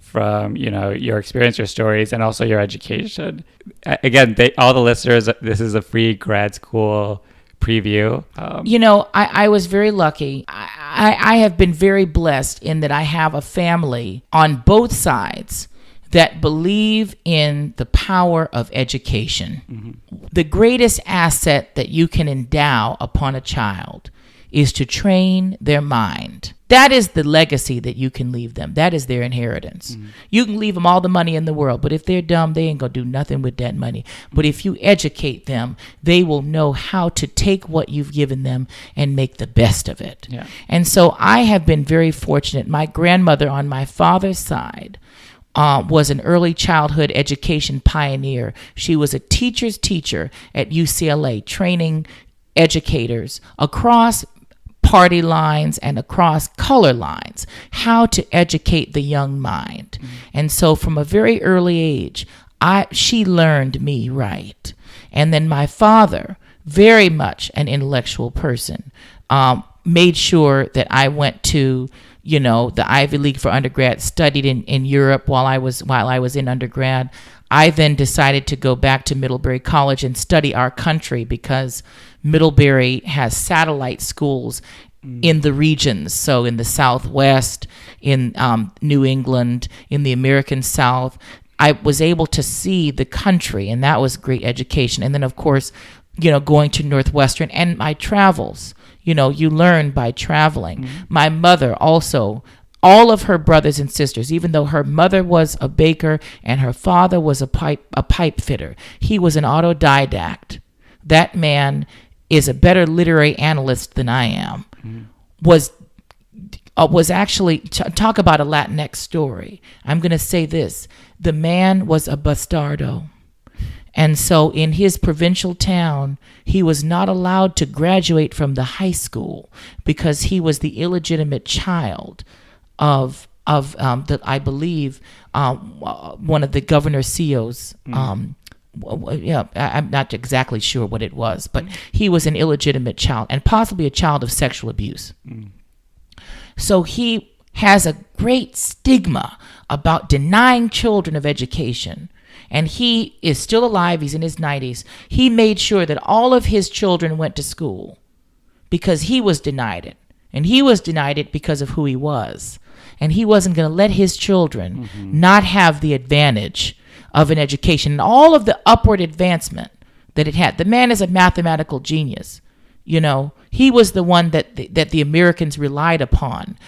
from, your experience, your stories, and also your education. Again, all the listeners, this is a free grad school preview. I was very lucky. I have been very blessed in that I have a family on both sides that believe in the power of education. The greatest asset that you can endow upon a child is to train their mind. That is the legacy that you can leave them. That is their inheritance. You can leave them all the money in the world, but if they're dumb, they ain't gonna do nothing with that money. But if you educate them, they will know how to take what you've given them and make the best of it. Yeah. And so I have been very fortunate. My grandmother on my father's side was an early childhood education pioneer. She was a teacher's teacher at UCLA, training educators across party lines and across color lines, how to educate the young mind. And so from a very early age, she learned me right. And then my father, very much an intellectual person, made sure that I went to, the Ivy League for undergrad, studied in Europe while I was in undergrad. I then decided to go back to Middlebury College and study our country because Middlebury has satellite schools in the regions. So in the Southwest, in New England, in the American South, I was able to see the country, and that was great education. And then, of course, going to Northwestern and my travels. You learn by traveling. My mother also, all of her brothers and sisters, even though her mother was a baker and her father was a pipe fitter, he was an autodidact. That man is a better literary analyst than I am. Was actually, talk about a Latinx story. I'm going to say this. The man was a bastardo. And so in his provincial town, he was not allowed to graduate from the high school because he was the illegitimate child of I believe, one of the Governor CEOs. I'm not exactly sure what it was, but he was an illegitimate child and possibly a child of sexual abuse. So he has a great stigma about denying children of education. And he is still alive. He's in his 90s. He made sure that all of his children went to school because he was denied it. And he was denied it because of who he was. And he wasn't going to let his children not have the advantage of an education and all of the upward advancement that it had. The man is a mathematical genius. He was the one that the Americans relied upon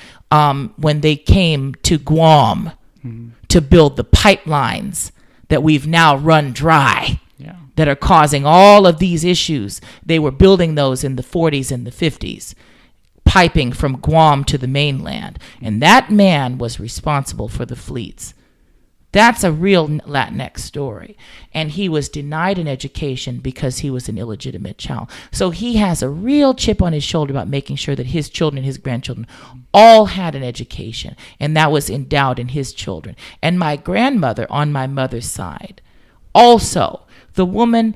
when they came to Guam to build the pipelines that we've now run dry, that are causing all of these issues. They were building those in the 40s and the 50s, piping from Guam to the mainland. And that man was responsible for the fleets. That's a real Latinx story. And he was denied an education because he was an illegitimate child. So he has a real chip on his shoulder about making sure that his children and his grandchildren all had an education. And that was endowed in his children. And my grandmother on my mother's side, also, the woman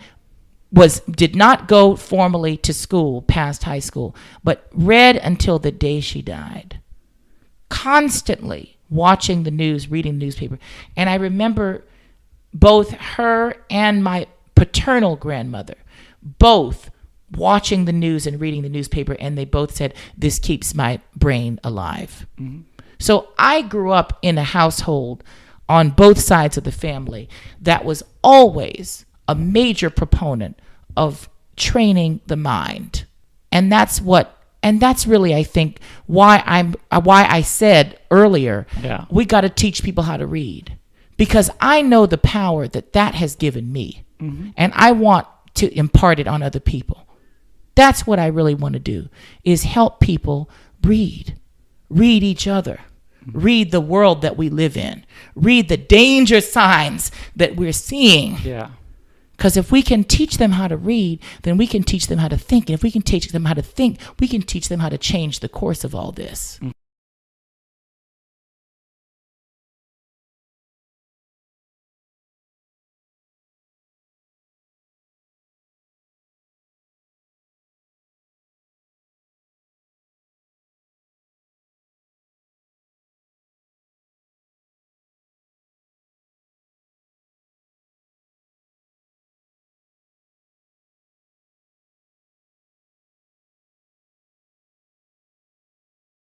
did not go formally to school past high school, but read until the day she died. Constantly watching the news, reading the newspaper. And I remember both her and my paternal grandmother, both watching the news and reading the newspaper, and they both said, this keeps my brain alive. So I grew up in a household on both sides of the family that was always a major proponent of training the mind. And that's really, I think, why I said earlier, we got to teach people how to read, because I know the power that has given me, and I want to impart it on other people. That's what I really want to do, is help people read each other, read the world that we live in, read the danger signs that we're seeing. Because if we can teach them how to read, then we can teach them how to think. And if we can teach them how to think, we can teach them how to change the course of all this.